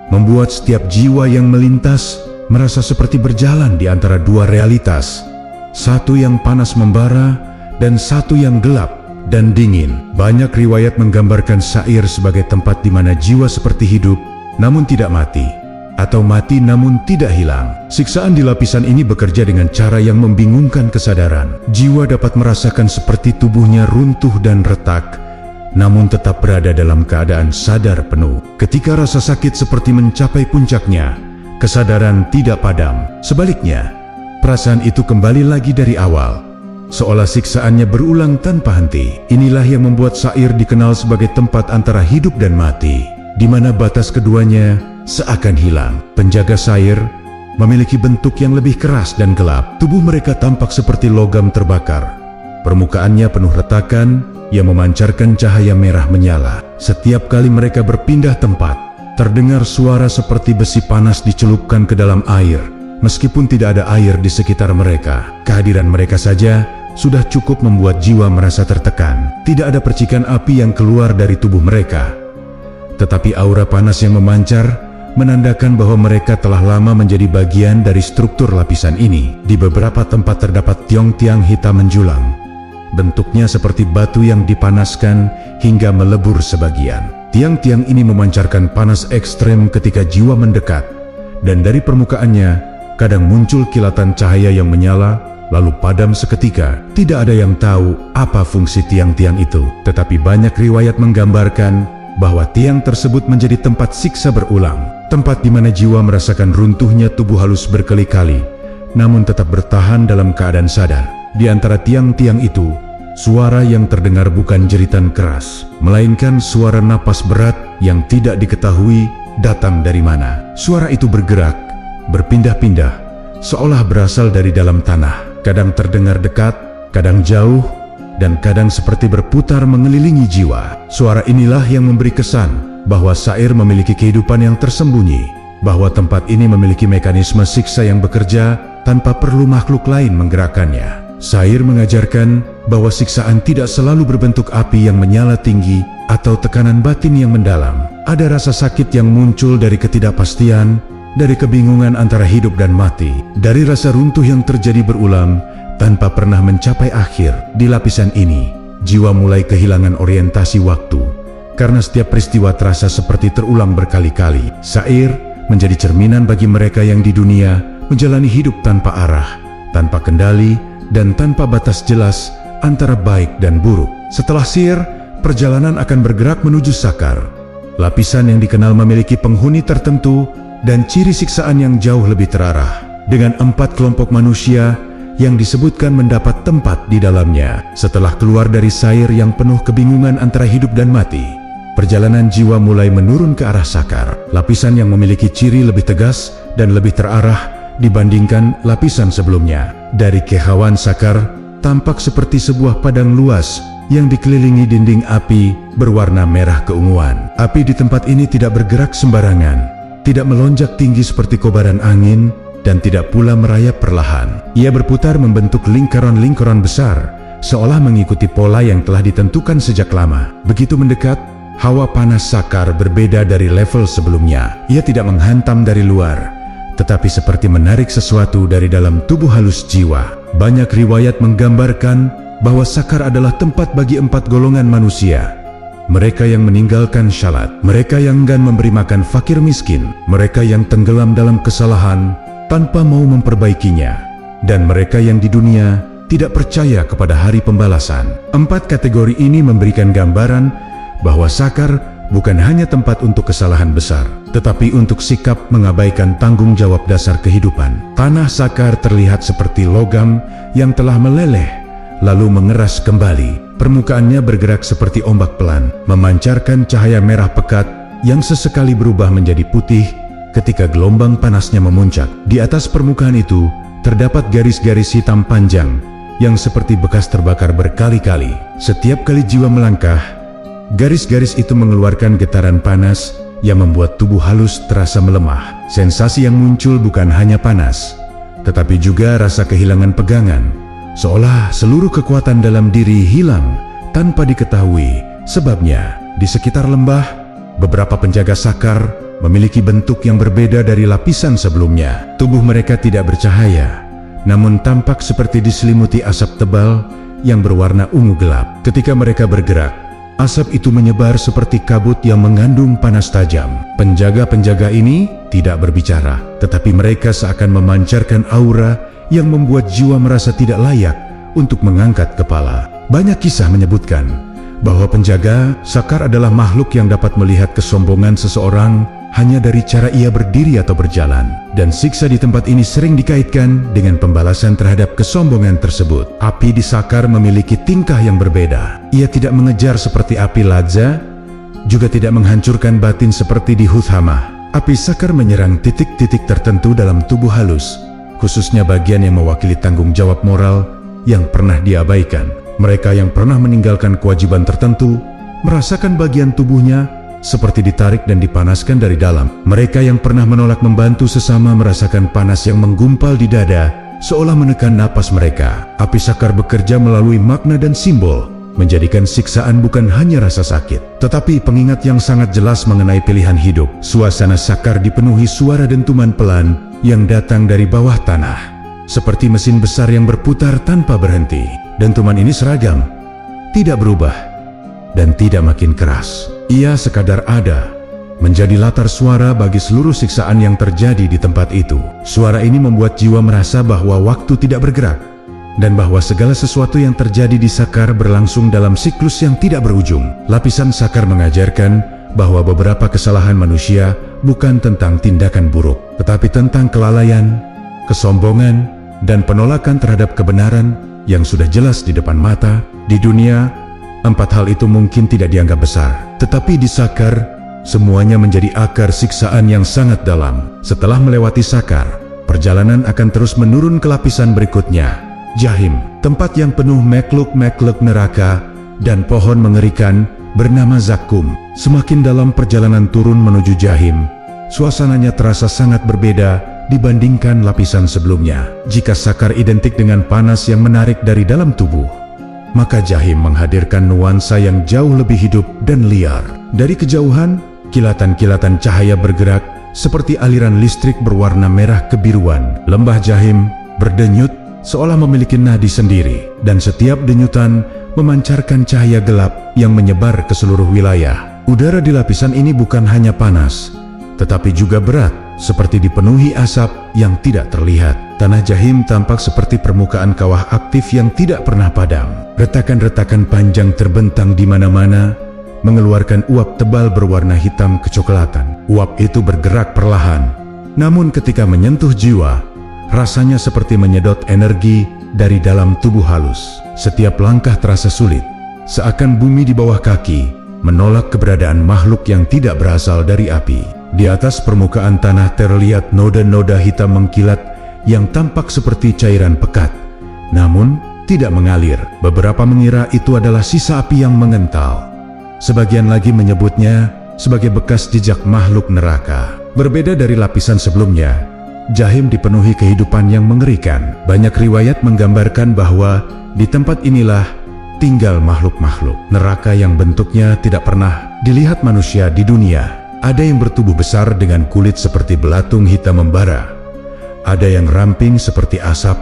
membuat setiap jiwa yang melintas merasa seperti berjalan di antara dua realitas, satu yang panas membara dan satu yang gelap dan dingin. Banyak riwayat menggambarkan Sair sebagai tempat di mana jiwa seperti hidup namun tidak mati, atau mati namun tidak hilang. Siksaan di lapisan ini bekerja dengan cara yang membingungkan kesadaran. Jiwa dapat merasakan seperti tubuhnya runtuh dan retak, namun tetap berada dalam keadaan sadar penuh. Ketika rasa sakit seperti mencapai puncaknya, kesadaran tidak padam. Sebaliknya, perasaan itu kembali lagi dari awal, seolah siksaannya berulang tanpa henti. Inilah yang membuat Sair dikenal sebagai tempat antara hidup dan mati, di mana batas keduanya seakan hilang. Penjaga Sair memiliki bentuk yang lebih keras dan gelap. Tubuh mereka tampak seperti logam terbakar. Permukaannya penuh retakan yang memancarkan cahaya merah menyala. Setiap kali mereka berpindah tempat, terdengar suara seperti besi panas dicelupkan ke dalam air, meskipun tidak ada air di sekitar mereka. Kehadiran mereka saja sudah cukup membuat jiwa merasa tertekan. Tidak ada percikan api yang keluar dari tubuh mereka, tetapi aura panas yang memancar menandakan bahwa mereka telah lama menjadi bagian dari struktur lapisan ini. Di beberapa tempat terdapat tiang-tiang hitam menjulang, bentuknya seperti batu yang dipanaskan hingga melebur sebagian. Tiang-tiang ini memancarkan panas ekstrem ketika jiwa mendekat, dan dari permukaannya kadang muncul kilatan cahaya yang menyala, lalu padam seketika. Tidak ada yang tahu apa fungsi tiang-tiang itu, tetapi banyak riwayat menggambarkan bahwa tiang tersebut menjadi tempat siksa berulang, tempat di mana jiwa merasakan runtuhnya tubuh halus berkali-kali, namun tetap bertahan dalam keadaan sadar. Di antara tiang-tiang itu, suara yang terdengar bukan jeritan keras, melainkan suara napas berat yang tidak diketahui datang dari mana. Suara itu bergerak, berpindah-pindah, seolah berasal dari dalam tanah, kadang terdengar dekat, kadang jauh, dan kadang seperti berputar mengelilingi jiwa. Suara inilah yang memberi kesan bahwa Sair memiliki kehidupan yang tersembunyi, bahwa tempat ini memiliki mekanisme siksa yang bekerja tanpa perlu makhluk lain menggerakkannya. Sair mengajarkan bahwa siksaan tidak selalu berbentuk api yang menyala tinggi atau tekanan batin yang mendalam. Ada rasa sakit yang muncul dari ketidakpastian, dari kebingungan antara hidup dan mati, dari rasa runtuh yang terjadi berulang tanpa pernah mencapai akhir. Di lapisan ini, jiwa mulai kehilangan orientasi waktu, karena setiap peristiwa terasa seperti terulang berkali-kali. Sair menjadi cerminan bagi mereka yang di dunia menjalani hidup tanpa arah, tanpa kendali, dan tanpa batas jelas antara baik dan buruk. Setelah Sir, perjalanan akan bergerak menuju Sakar, lapisan yang dikenal memiliki penghuni tertentu dan ciri siksaan yang jauh lebih terarah, dengan 4 kelompok manusia yang disebutkan mendapat tempat di dalamnya. Setelah keluar dari Sair yang penuh kebingungan antara hidup dan mati, perjalanan jiwa mulai menurun ke arah Sakar, lapisan yang memiliki ciri lebih tegas dan lebih terarah dibandingkan lapisan sebelumnya. Dari kehauan Sakar tampak seperti sebuah padang luas yang dikelilingi dinding api berwarna merah keunguan. Api di tempat ini tidak bergerak sembarangan, tidak melonjak tinggi seperti kobaran angin, dan tidak pula merayap perlahan. Ia berputar membentuk lingkaran-lingkaran besar, seolah mengikuti pola yang telah ditentukan sejak lama. Begitu mendekat, hawa panas Sakar berbeda dari level sebelumnya. Ia tidak menghantam dari luar, tetapi seperti menarik sesuatu dari dalam tubuh halus jiwa. Banyak riwayat menggambarkan bahwa Sakar adalah tempat bagi 4 golongan manusia. Mereka yang meninggalkan syalat, mereka yang enggan memberi makan fakir miskin, mereka yang tenggelam dalam kesalahan tanpa mau memperbaikinya, dan mereka yang di dunia tidak percaya kepada hari pembalasan. 4 kategori ini memberikan gambaran bahwa Sakar bukan hanya tempat untuk kesalahan besar, tetapi untuk sikap mengabaikan tanggung jawab dasar kehidupan. Tanah Sakar terlihat seperti logam yang telah meleleh, lalu mengeras kembali. Permukaannya bergerak seperti ombak pelan, memancarkan cahaya merah pekat yang sesekali berubah menjadi putih ketika gelombang panasnya memuncak. Di atas permukaan itu, terdapat garis-garis hitam panjang yang seperti bekas terbakar berkali-kali. Setiap kali jiwa melangkah, garis-garis itu mengeluarkan getaran panas yang membuat tubuh halus terasa melemah. Sensasi yang muncul bukan hanya panas, tetapi juga rasa kehilangan pegangan, seolah seluruh kekuatan dalam diri hilang tanpa diketahui sebabnya. Di sekitar lembah, beberapa penjaga Sakar memiliki bentuk yang berbeda dari lapisan sebelumnya. Tubuh mereka tidak bercahaya, namun tampak seperti diselimuti asap tebal yang berwarna ungu gelap. Ketika mereka bergerak, asap itu menyebar seperti kabut yang mengandung panas tajam. Penjaga-penjaga ini tidak berbicara, tetapi mereka seakan memancarkan aura yang membuat jiwa merasa tidak layak untuk mengangkat kepala. Banyak kisah menyebutkan bahwa penjaga Sakar adalah makhluk yang dapat melihat kesombongan seseorang hanya dari cara ia berdiri atau berjalan, dan siksa di tempat ini sering dikaitkan dengan pembalasan terhadap kesombongan tersebut. Api di Sakar memiliki tingkah yang berbeda. Ia tidak mengejar seperti api Ladza, juga tidak menghancurkan batin seperti di Huthamah. Api Sakar menyerang titik-titik tertentu dalam tubuh halus, khususnya bagian yang mewakili tanggung jawab moral yang pernah diabaikan. Mereka yang pernah meninggalkan kewajiban tertentu merasakan bagian tubuhnya seperti ditarik dan dipanaskan dari dalam. Mereka yang pernah menolak membantu sesama merasakan panas yang menggumpal di dada, seolah menekan napas mereka. Api Sakar bekerja melalui makna dan simbol, menjadikan siksaan bukan hanya rasa sakit, tetapi pengingat yang sangat jelas mengenai pilihan hidup. Suasana Sakar dipenuhi suara dentuman pelan yang datang dari bawah tanah, seperti mesin besar yang berputar tanpa berhenti. Dentuman ini seragam, tidak berubah, dan tidak makin keras. Ia sekadar ada, menjadi latar suara bagi seluruh siksaan yang terjadi di tempat itu. Suara ini membuat jiwa merasa bahwa waktu tidak bergerak, dan bahwa segala sesuatu yang terjadi di Sakar berlangsung dalam siklus yang tidak berujung. Lapisan Sakar mengajarkan bahwa beberapa kesalahan manusia bukan tentang tindakan buruk, tetapi tentang kelalaian, kesombongan, dan penolakan terhadap kebenaran yang sudah jelas di depan mata. Di dunia, 4 hal itu mungkin tidak dianggap besar, tetapi di Sakar, semuanya menjadi akar siksaan yang sangat dalam. Setelah melewati Sakar, perjalanan akan terus menurun ke lapisan berikutnya, Jahim, tempat yang penuh makhluk-makhluk neraka dan pohon mengerikan bernama Zakkum. Semakin dalam perjalanan turun menuju Jahim, suasananya terasa sangat berbeda dibandingkan lapisan sebelumnya. Jika Sakar identik dengan panas yang menarik dari dalam tubuh, maka Jahim menghadirkan nuansa yang jauh lebih hidup dan liar. Dari kejauhan, kilatan-kilatan cahaya bergerak seperti aliran listrik berwarna merah kebiruan. Lembah Jahim berdenyut seolah memiliki nadi sendiri, dan setiap denyutan memancarkan cahaya gelap yang menyebar ke seluruh wilayah. Udara di lapisan ini bukan hanya panas, tetapi juga berat, seperti dipenuhi asap yang tidak terlihat. Tanah Jahim tampak seperti permukaan kawah aktif yang tidak pernah padam. Retakan-retakan panjang terbentang di mana-mana, mengeluarkan uap tebal berwarna hitam kecoklatan. Uap itu bergerak perlahan, namun ketika menyentuh jiwa, rasanya seperti menyedot energi dari dalam tubuh halus. Setiap langkah terasa sulit, seakan bumi di bawah kaki menolak keberadaan makhluk yang tidak berasal dari api. Di atas permukaan tanah terlihat noda-noda hitam mengkilat yang tampak seperti cairan pekat, namun tidak mengalir. Beberapa mengira itu adalah sisa api yang mengental. Sebagian lagi menyebutnya sebagai bekas jejak makhluk neraka. Berbeda dari lapisan sebelumnya, Jahim dipenuhi kehidupan yang mengerikan. Banyak riwayat menggambarkan bahwa di tempat inilah tinggal makhluk-makhluk neraka yang bentuknya tidak pernah dilihat manusia di dunia. Ada yang bertubuh besar dengan kulit seperti belatung hitam membara. Ada yang ramping seperti asap,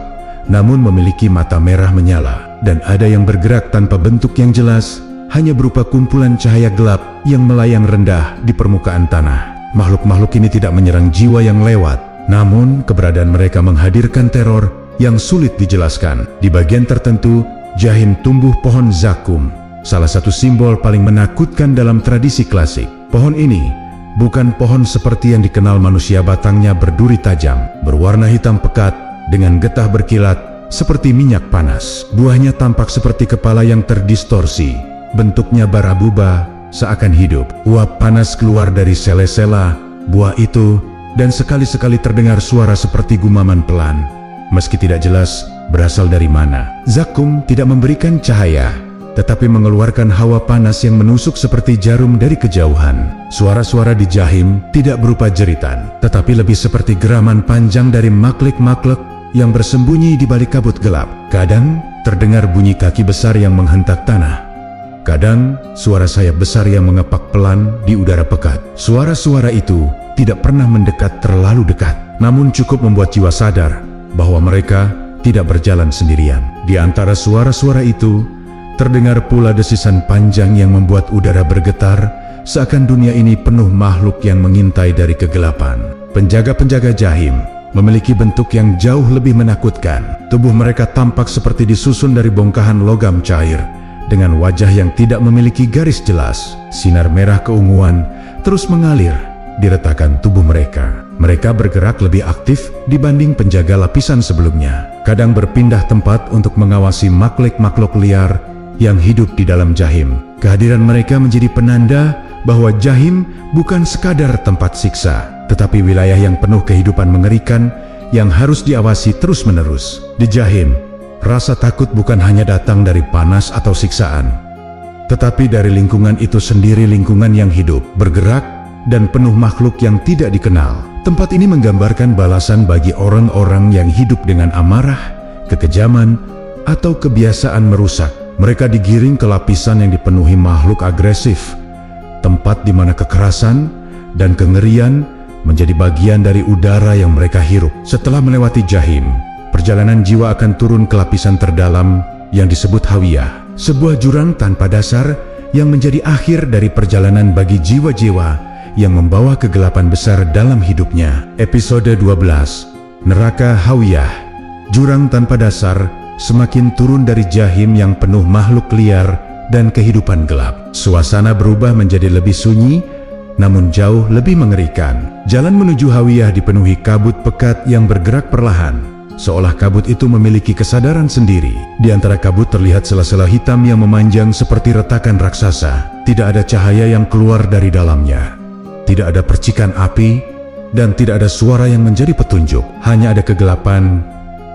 namun memiliki mata merah menyala. Dan ada yang bergerak tanpa bentuk yang jelas, hanya berupa kumpulan cahaya gelap yang melayang rendah di permukaan tanah. Makhluk-makhluk ini tidak menyerang jiwa yang lewat, namun keberadaan mereka menghadirkan teror yang sulit dijelaskan. Di bagian tertentu, Jahim tumbuh pohon Zakkum, salah satu simbol paling menakutkan dalam tradisi klasik. Pohon ini bukan pohon seperti yang dikenal manusia. Batangnya berduri tajam, berwarna hitam pekat, dengan getah berkilat seperti minyak panas. Buahnya tampak seperti kepala yang terdistorsi, bentuknya barabuba, seakan hidup. Uap panas keluar dari sela-sela buah itu, dan sekali-sekali terdengar suara seperti gumaman pelan, meski tidak jelas berasal dari mana. Zakkum tidak memberikan cahaya, tetapi mengeluarkan hawa panas yang menusuk seperti jarum dari kejauhan. Suara-suara di Jahim tidak berupa jeritan, tetapi lebih seperti geraman panjang dari makhluk-makhluk yang bersembunyi di balik kabut gelap. Kadang terdengar bunyi kaki besar yang menghentak tanah. Kadang suara sayap besar yang mengepak pelan di udara pekat. Suara-suara itu tidak pernah mendekat terlalu dekat, namun cukup membuat jiwa sadar bahwa mereka tidak berjalan sendirian. Di antara suara-suara itu, terdengar pula desisan panjang yang membuat udara bergetar, seakan dunia ini penuh makhluk yang mengintai dari kegelapan. Penjaga-penjaga Jahim memiliki bentuk yang jauh lebih menakutkan. Tubuh mereka tampak seperti disusun dari bongkahan logam cair, dengan wajah yang tidak memiliki garis jelas. Sinar merah keunguan terus mengalir di retakan tubuh mereka. Mereka bergerak lebih aktif dibanding penjaga lapisan sebelumnya. Kadang berpindah tempat untuk mengawasi makhluk-makhluk liar yang hidup di dalam Jahim. Kehadiran mereka menjadi penanda bahwa Jahim bukan sekadar tempat siksa, tetapi wilayah yang penuh kehidupan mengerikan yang harus diawasi terus-menerus. Di Jahim, rasa takut bukan hanya datang dari panas atau siksaan, tetapi dari lingkungan itu sendiri, lingkungan yang hidup, bergerak, dan penuh makhluk yang tidak dikenal. Tempat ini menggambarkan balasan bagi orang-orang yang hidup dengan amarah, kekejaman, atau kebiasaan merusak. Mereka digiring ke lapisan yang dipenuhi makhluk agresif, tempat di mana kekerasan dan kengerian menjadi bagian dari udara yang mereka hirup. Setelah melewati Jahim, perjalanan jiwa akan turun ke lapisan terdalam yang disebut Hawiyah, sebuah jurang tanpa dasar yang menjadi akhir dari perjalanan bagi jiwa-jiwa yang membawa kegelapan besar dalam hidupnya. Episode 12, Neraka Hawiyah. Jurang tanpa dasar semakin turun dari Jahim yang penuh makhluk liar dan kehidupan gelap. Suasana berubah menjadi lebih sunyi namun jauh lebih mengerikan. Jalan menuju Hawiyah dipenuhi kabut pekat yang bergerak perlahan, seolah kabut itu memiliki kesadaran sendiri. Di antara kabut terlihat sela-sela hitam yang memanjang seperti retakan raksasa. Tidak ada cahaya yang keluar dari dalamnya. Tidak ada percikan api, dan tidak ada suara yang menjadi petunjuk. Hanya ada kegelapan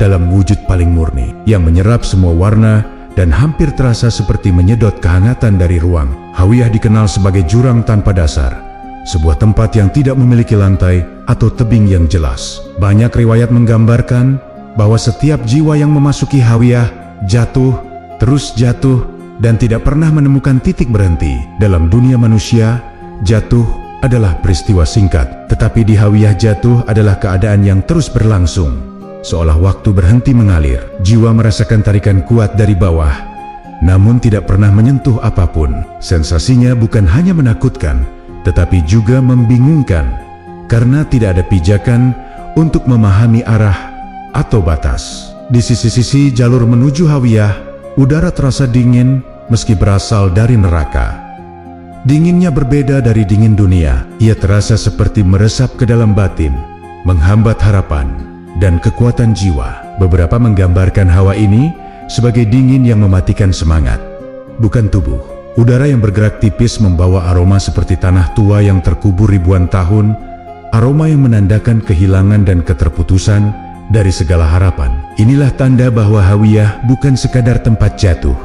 dalam wujud paling murni, yang menyerap semua warna dan hampir terasa seperti menyedot kehangatan dari ruang. Hawiyah dikenal sebagai jurang tanpa dasar, sebuah tempat yang tidak memiliki lantai atau tebing yang jelas. Banyak riwayat menggambarkan bahwa setiap jiwa yang memasuki Hawiyah jatuh, terus jatuh, dan tidak pernah menemukan titik berhenti. Dalam dunia manusia, jatuh adalah peristiwa singkat, tetapi di Hawiyah jatuh adalah keadaan yang terus berlangsung. Seolah waktu berhenti mengalir, jiwa merasakan tarikan kuat dari bawah, namun tidak pernah menyentuh apapun. Sensasinya bukan hanya menakutkan, tetapi juga membingungkan, karena tidak ada pijakan untuk memahami arah atau batas. Di sisi-sisi jalur menuju Hawiyah, udara terasa dingin meski berasal dari neraka. Dinginnya berbeda dari dingin dunia. Ia terasa seperti meresap ke dalam batin, menghambat harapan dan kekuatan jiwa. Beberapa menggambarkan hawa ini sebagai dingin yang mematikan semangat, bukan tubuh. Udara yang bergerak tipis membawa aroma seperti tanah tua yang terkubur ribuan tahun, aroma yang menandakan kehilangan dan keterputusan dari segala harapan. Inilah tanda bahwa Hawiyah bukan sekadar tempat jatuh,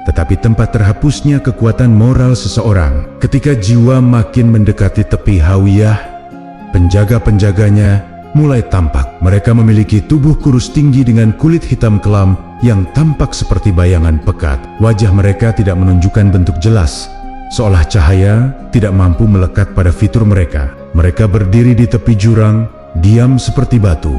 tetapi tempat terhapusnya kekuatan moral seseorang. Ketika jiwa makin mendekati tepi Hawiyah, penjaga-penjaganya mulai tampak. Mereka memiliki tubuh kurus tinggi dengan kulit hitam kelam yang tampak seperti bayangan pekat. Wajah mereka tidak menunjukkan bentuk jelas, seolah cahaya tidak mampu melekat pada fitur mereka. Mereka berdiri di tepi jurang, diam seperti batu.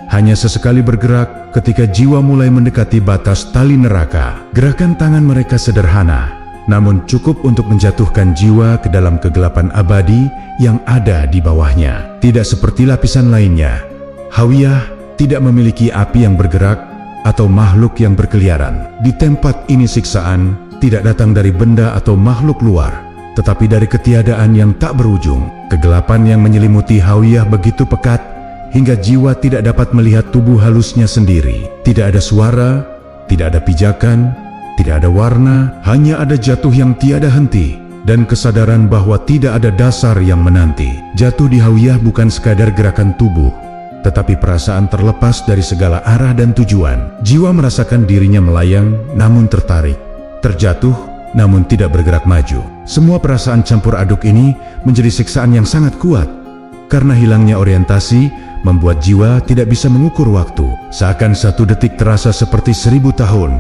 Hanya sesekali bergerak ketika jiwa mulai mendekati batas tali neraka. Gerakan tangan mereka sederhana, namun cukup untuk menjatuhkan jiwa ke dalam kegelapan abadi yang ada di bawahnya. Tidak seperti lapisan lainnya, Hawiyah tidak memiliki api yang bergerak atau makhluk yang berkeliaran. Di tempat ini siksaan tidak datang dari benda atau makhluk luar, tetapi dari ketiadaan yang tak berujung. Kegelapan yang menyelimuti Hawiyah begitu pekat hingga jiwa tidak dapat melihat tubuh halusnya sendiri. Tidak ada suara, tidak ada pijakan, tidak ada warna, hanya ada jatuh yang tiada henti dan kesadaran bahwa tidak ada dasar yang menanti. Jatuh di Hawiyah bukan sekadar gerakan tubuh, tetapi perasaan terlepas dari segala arah dan tujuan. Jiwa merasakan dirinya melayang namun tertarik, terjatuh namun tidak bergerak maju. Semua perasaan campur aduk ini menjadi siksaan yang sangat kuat, karena hilangnya orientasi membuat jiwa tidak bisa mengukur waktu. Seakan satu detik terasa seperti 1000 tahun,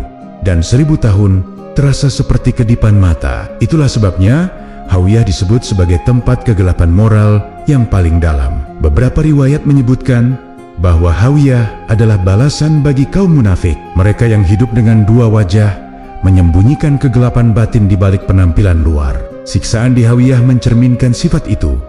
dan 1000 tahun terasa seperti kedipan mata. Itulah sebabnya Hawiyah disebut sebagai tempat kegelapan moral yang paling dalam. Beberapa riwayat menyebutkan bahwa Hawiyah adalah balasan bagi kaum munafik, mereka yang hidup dengan dua wajah, menyembunyikan kegelapan batin di balik penampilan luar. Siksaan di Hawiyah mencerminkan sifat itu,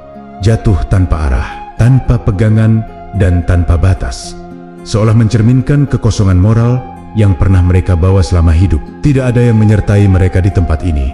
jatuh tanpa arah, tanpa pegangan, dan tanpa batas, seolah mencerminkan kekosongan moral yang pernah mereka bawa selama hidup. Tidak ada yang menyertai mereka di tempat ini,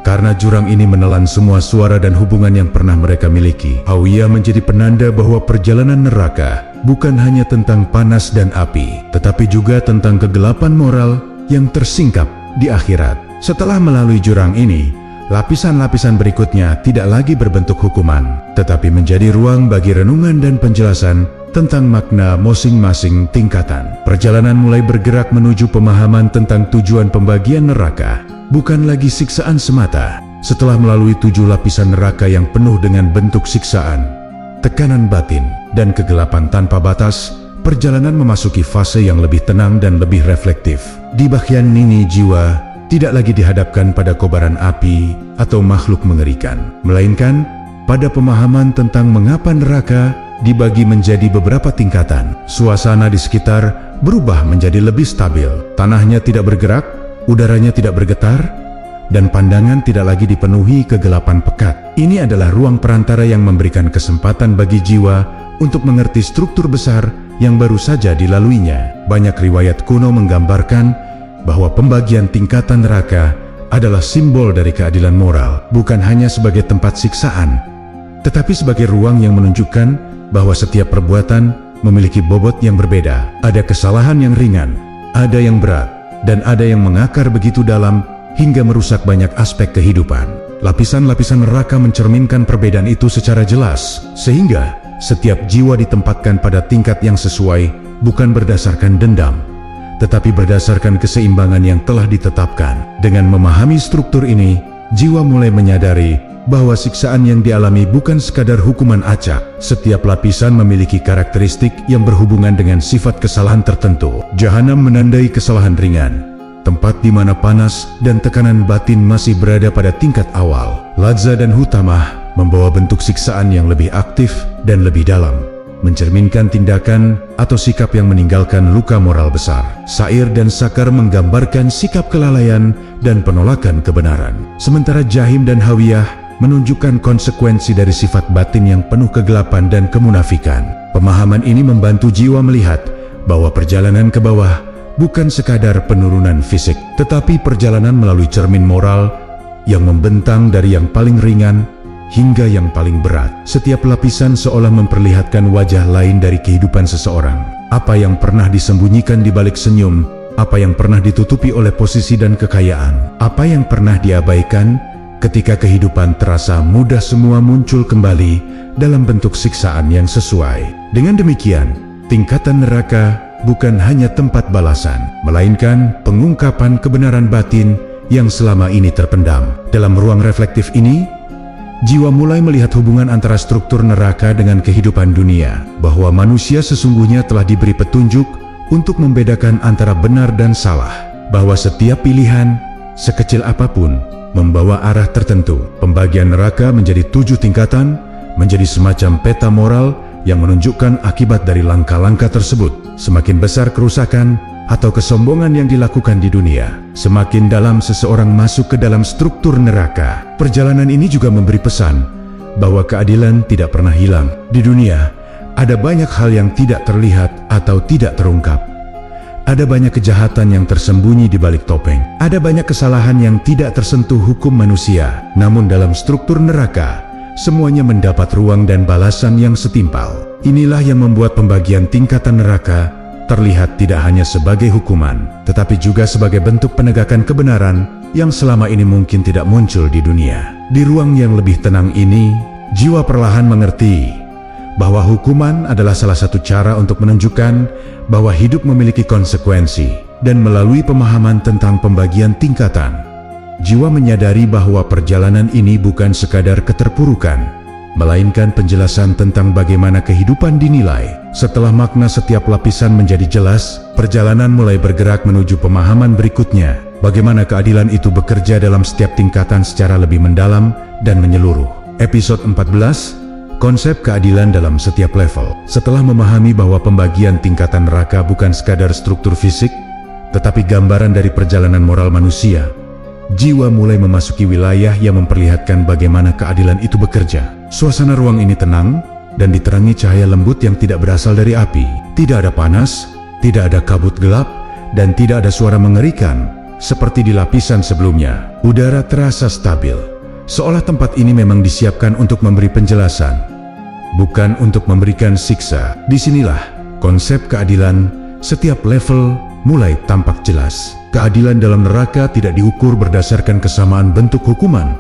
karena jurang ini menelan semua suara dan hubungan yang pernah mereka miliki. Hawiyah menjadi penanda bahwa perjalanan neraka bukan hanya tentang panas dan api, tetapi juga tentang kegelapan moral yang tersingkap di akhirat. Setelah melalui jurang ini, lapisan-lapisan berikutnya tidak lagi berbentuk hukuman, tetapi menjadi ruang bagi renungan dan penjelasan tentang makna masing-masing tingkatan. Perjalanan mulai bergerak menuju pemahaman tentang tujuan pembagian neraka, bukan lagi siksaan semata. Setelah melalui 7 lapisan neraka yang penuh dengan bentuk siksaan, tekanan batin, dan kegelapan tanpa batas, perjalanan memasuki fase yang lebih tenang dan lebih reflektif. Di bagian ini jiwa tidak lagi dihadapkan pada kobaran api atau makhluk mengerikan, melainkan pada pemahaman tentang mengapa neraka dibagi menjadi beberapa tingkatan. Suasana di sekitar berubah menjadi lebih stabil. Tanahnya tidak bergerak, udaranya tidak bergetar, dan pandangan tidak lagi dipenuhi kegelapan pekat. Ini adalah ruang perantara yang memberikan kesempatan bagi jiwa untuk mengerti struktur besar yang baru saja dilaluinya. Banyak riwayat kuno menggambarkan bahwa pembagian tingkatan neraka adalah simbol dari keadilan moral, bukan hanya sebagai tempat siksaan, tetapi sebagai ruang yang menunjukkan bahwa setiap perbuatan memiliki bobot yang berbeda. Ada kesalahan yang ringan, ada yang berat, dan ada yang mengakar begitu dalam hingga merusak banyak aspek kehidupan. Lapisan-lapisan neraka mencerminkan perbedaan itu secara jelas, sehingga setiap jiwa ditempatkan pada tingkat yang sesuai, bukan berdasarkan dendam, tetapi berdasarkan keseimbangan yang telah ditetapkan. Dengan memahami struktur ini, jiwa mulai menyadari bahwa siksaan yang dialami bukan sekadar hukuman acak. Setiap lapisan memiliki karakteristik yang berhubungan dengan sifat kesalahan tertentu. Jahanam menandai kesalahan ringan, tempat di mana panas dan tekanan batin masih berada pada tingkat awal. Ladza dan Hutamah membawa bentuk siksaan yang lebih aktif dan lebih dalam, mencerminkan tindakan atau sikap yang meninggalkan luka moral besar. Sair dan Sakar menggambarkan sikap kelalaian dan penolakan kebenaran. Sementara Jahim dan Hawiyah menunjukkan konsekuensi dari sifat batin yang penuh kegelapan dan kemunafikan. Pemahaman ini membantu jiwa melihat bahwa perjalanan ke bawah bukan sekadar penurunan fisik, tetapi perjalanan melalui cermin moral yang membentang dari yang paling ringan hingga yang paling berat. Setiap lapisan seolah memperlihatkan wajah lain dari kehidupan seseorang. Apa yang pernah disembunyikan di balik senyum, apa yang pernah ditutupi oleh posisi dan kekayaan, apa yang pernah diabaikan ketika kehidupan terasa mudah, semua muncul kembali dalam bentuk siksaan yang sesuai. Dengan demikian, tingkatan neraka bukan hanya tempat balasan, melainkan pengungkapan kebenaran batin yang selama ini terpendam. Dalam ruang reflektif ini, jiwa mulai melihat hubungan antara struktur neraka dengan kehidupan dunia, bahwa manusia sesungguhnya telah diberi petunjuk untuk membedakan antara benar dan salah, bahwa setiap pilihan, sekecil apapun, membawa arah tertentu. Pembagian neraka menjadi 7 tingkatan, menjadi semacam peta moral yang menunjukkan akibat dari langkah-langkah tersebut. Semakin besar kerusakan atau kesombongan yang dilakukan di dunia, semakin dalam seseorang masuk ke dalam struktur neraka. Perjalanan ini juga memberi pesan bahwa keadilan tidak pernah hilang. Di dunia, ada banyak hal yang tidak terlihat atau tidak terungkap. Ada banyak kejahatan yang tersembunyi di balik topeng. Ada banyak kesalahan yang tidak tersentuh hukum manusia. Namun dalam struktur neraka, semuanya mendapat ruang dan balasan yang setimpal. Inilah yang membuat pembagian tingkatan neraka terlihat tidak hanya sebagai hukuman, tetapi juga sebagai bentuk penegakan kebenaran yang selama ini mungkin tidak muncul di dunia. Di ruang yang lebih tenang ini, jiwa perlahan mengerti bahwa hukuman adalah salah satu cara untuk menunjukkan bahwa hidup memiliki konsekuensi. Dan melalui pemahaman tentang pembagian tingkatan, jiwa menyadari bahwa perjalanan ini bukan sekadar keterpurukan, melainkan penjelasan tentang bagaimana kehidupan dinilai. Setelah makna setiap lapisan menjadi jelas, perjalanan mulai bergerak menuju pemahaman berikutnya, bagaimana keadilan itu bekerja dalam setiap tingkatan secara lebih mendalam dan menyeluruh. Episode 14, Konsep keadilan dalam setiap level. Setelah memahami bahwa pembagian tingkatan neraka bukan sekadar struktur fisik, tetapi gambaran dari perjalanan moral manusia, jiwa mulai memasuki wilayah yang memperlihatkan bagaimana keadilan itu bekerja. Suasana ruang ini tenang dan diterangi cahaya lembut yang tidak berasal dari api. Tidak ada panas, tidak ada kabut gelap, dan tidak ada suara mengerikan seperti di lapisan sebelumnya. Udara terasa stabil, seolah tempat ini memang disiapkan untuk memberi penjelasan, bukan untuk memberikan siksa. Disinilah konsep keadilan setiap level mulai tampak jelas. Keadilan dalam neraka tidak diukur berdasarkan kesamaan bentuk hukuman,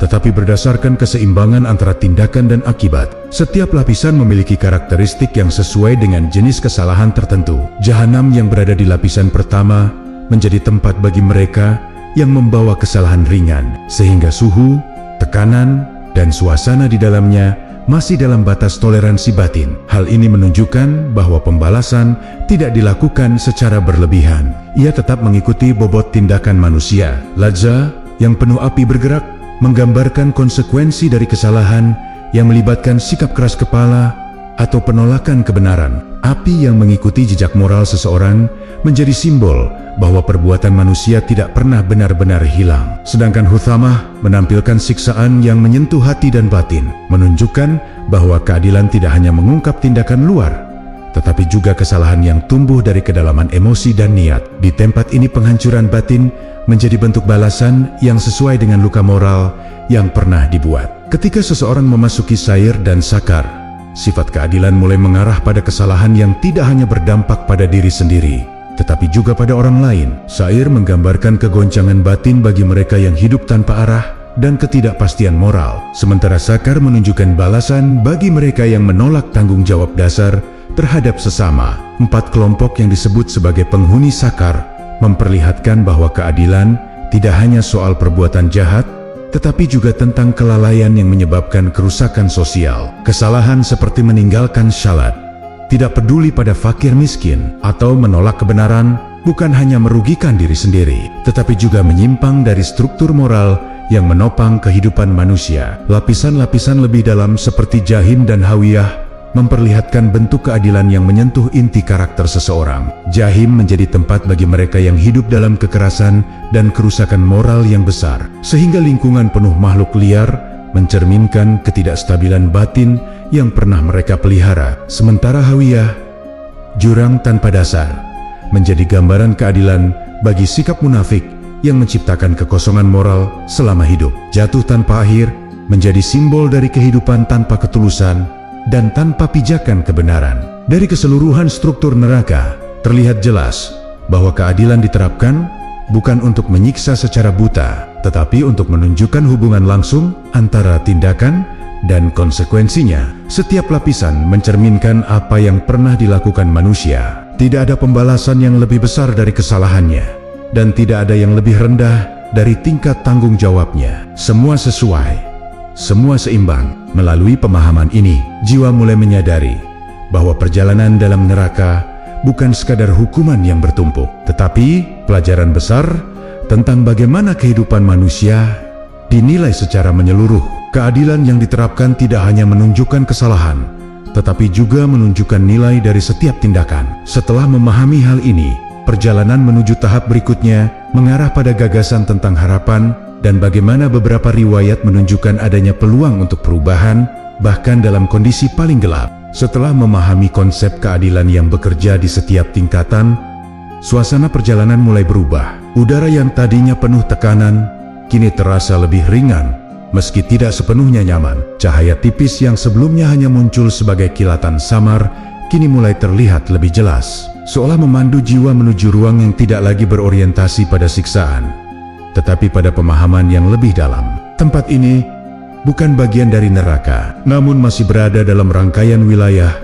tetapi berdasarkan keseimbangan antara tindakan dan akibat. Setiap lapisan memiliki karakteristik yang sesuai dengan jenis kesalahan tertentu. Jahanam yang berada di lapisan pertama menjadi tempat bagi mereka yang membawa kesalahan ringan, sehingga suhu, tekanan, dan suasana di dalamnya masih dalam batas toleransi batin. Hal ini menunjukkan bahwa pembalasan tidak dilakukan secara berlebihan. Ia tetap mengikuti bobot tindakan manusia. Ladza yang penuh api bergerak menggambarkan konsekuensi dari kesalahan yang melibatkan sikap keras kepala atau penolakan kebenaran. Api yang mengikuti jejak moral seseorang menjadi simbol bahwa perbuatan manusia tidak pernah benar-benar hilang. Sedangkan Huthamah menampilkan siksaan yang menyentuh hati dan batin, menunjukkan bahwa keadilan tidak hanya mengungkap tindakan luar, tetapi juga kesalahan yang tumbuh dari kedalaman emosi dan niat. Di tempat ini penghancuran batin menjadi bentuk balasan yang sesuai dengan luka moral yang pernah dibuat. Ketika seseorang memasuki sair dan sakar, sifat keadilan mulai mengarah pada kesalahan yang tidak hanya berdampak pada diri sendiri, tetapi juga pada orang lain. Sair menggambarkan kegoncangan batin bagi mereka yang hidup tanpa arah dan ketidakpastian moral, sementara sakar menunjukkan balasan bagi mereka yang menolak tanggung jawab dasar terhadap sesama. 4 kelompok yang disebut sebagai penghuni sakar memperlihatkan bahwa keadilan tidak hanya soal perbuatan jahat, tetapi juga tentang kelalaian yang menyebabkan kerusakan sosial. Kesalahan seperti meninggalkan syalat, tidak peduli pada fakir miskin, atau menolak kebenaran bukan hanya merugikan diri sendiri, tetapi juga menyimpang dari struktur moral yang menopang kehidupan manusia. Lapisan-lapisan lebih dalam seperti Jahim dan Hawiyah memperlihatkan bentuk keadilan yang menyentuh inti karakter seseorang. Jahim menjadi tempat bagi mereka yang hidup dalam kekerasan dan kerusakan moral yang besar, sehingga lingkungan penuh makhluk liar mencerminkan ketidakstabilan batin yang pernah mereka pelihara. Sementara Hawiyah, jurang tanpa dasar, menjadi gambaran keadilan bagi sikap munafik yang menciptakan kekosongan moral selama hidup. Jatuh tanpa akhir menjadi simbol dari kehidupan tanpa ketulusan dan tanpa pijakan kebenaran. Dari keseluruhan struktur neraka, terlihat jelas bahwa keadilan diterapkan bukan untuk menyiksa secara buta, tetapi untuk menunjukkan hubungan langsung antara tindakan dan konsekuensinya. Setiap lapisan mencerminkan apa yang pernah dilakukan manusia. Tidak ada pembalasan yang lebih besar dari kesalahannya, dan tidak ada yang lebih rendah dari tingkat tanggung jawabnya. Semua sesuai, semua seimbang. Melalui pemahaman ini, jiwa mulai menyadari bahwa perjalanan dalam neraka bukan sekadar hukuman yang bertumpuk, tetapi pelajaran besar tentang bagaimana kehidupan manusia dinilai secara menyeluruh. Keadilan yang diterapkan tidak hanya menunjukkan kesalahan, tetapi juga menunjukkan nilai dari setiap tindakan. Setelah memahami hal ini, perjalanan menuju tahap berikutnya mengarah pada gagasan tentang harapan dan bagaimana beberapa riwayat menunjukkan adanya peluang untuk perubahan, bahkan dalam kondisi paling gelap. Setelah memahami konsep keadilan yang bekerja di setiap tingkatan, suasana perjalanan mulai berubah. Udara yang tadinya penuh tekanan, kini terasa lebih ringan, meski tidak sepenuhnya nyaman. Cahaya tipis yang sebelumnya hanya muncul sebagai kilatan samar, kini mulai terlihat lebih jelas, seolah memandu jiwa menuju ruang yang tidak lagi berorientasi pada siksaan, tetapi pada pemahaman yang lebih dalam. Tempat ini bukan bagian dari neraka, namun masih berada dalam rangkaian wilayah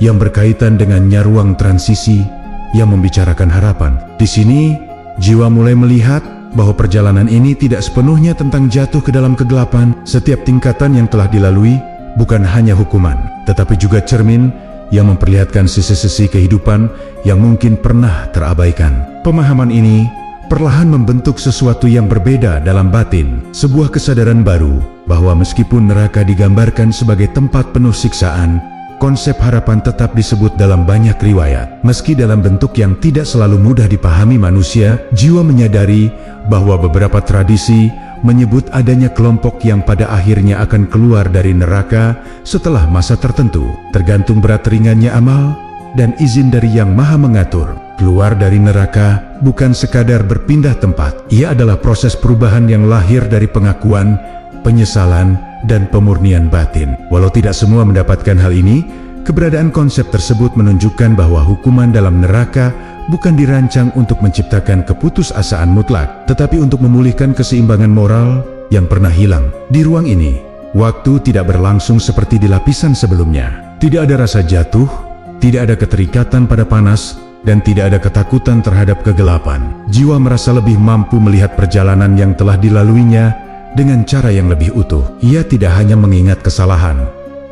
yang berkaitan dengannya ruang transisi yang membicarakan harapan. Di sini, jiwa mulai melihat bahwa perjalanan ini tidak sepenuhnya tentang jatuh ke dalam kegelapan. Setiap tingkatan yang telah dilalui bukan hanya hukuman, tetapi juga cermin yang memperlihatkan sisi-sisi kehidupan yang mungkin pernah terabaikan. Pemahaman ini perlahan membentuk sesuatu yang berbeda dalam batin, sebuah kesadaran baru bahwa meskipun neraka digambarkan sebagai tempat penuh siksaan, konsep harapan tetap disebut dalam banyak riwayat. Meski dalam bentuk yang tidak selalu mudah dipahami manusia, jiwa menyadari bahwa beberapa tradisi menyebut adanya kelompok yang pada akhirnya akan keluar dari neraka setelah masa tertentu, tergantung berat ringannya amal dan izin dari Yang Maha Mengatur. Keluar dari neraka bukan sekadar berpindah tempat, ia adalah proses perubahan yang lahir dari pengakuan, penyesalan, dan pemurnian batin. Walau tidak semua mendapatkan hal ini, keberadaan konsep tersebut menunjukkan bahwa hukuman dalam neraka bukan dirancang untuk menciptakan keputusasaan mutlak, tetapi untuk memulihkan keseimbangan moral yang pernah hilang. Di ruang ini, waktu tidak berlangsung seperti di lapisan sebelumnya. Tidak ada rasa jatuh, tidak ada keterikatan pada panas, dan tidak ada ketakutan terhadap kegelapan. Jiwa merasa lebih mampu melihat perjalanan yang telah dilaluinya dengan cara yang lebih utuh. Ia tidak hanya mengingat kesalahan,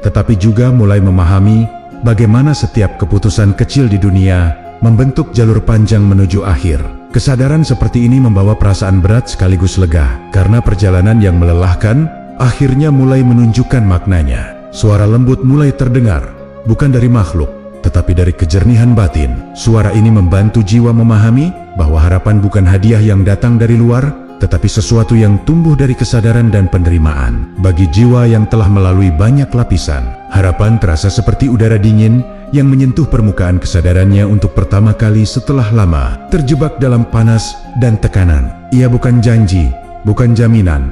tetapi juga mulai memahami bagaimana setiap keputusan kecil di dunia membentuk jalur panjang menuju akhir. Kesadaran seperti ini membawa perasaan berat sekaligus lega, karena perjalanan yang melelahkan akhirnya mulai menunjukkan maknanya. Suara lembut mulai terdengar, bukan dari makhluk, tetapi dari kejernihan batin. Suara ini membantu jiwa memahami bahwa harapan bukan hadiah yang datang dari luar, tetapi sesuatu yang tumbuh dari kesadaran dan penerimaan. Bagi jiwa yang telah melalui banyak lapisan, harapan terasa seperti udara dingin yang menyentuh permukaan kesadarannya untuk pertama kali setelah lama terjebak dalam panas dan tekanan. Ia bukan janji, bukan jaminan,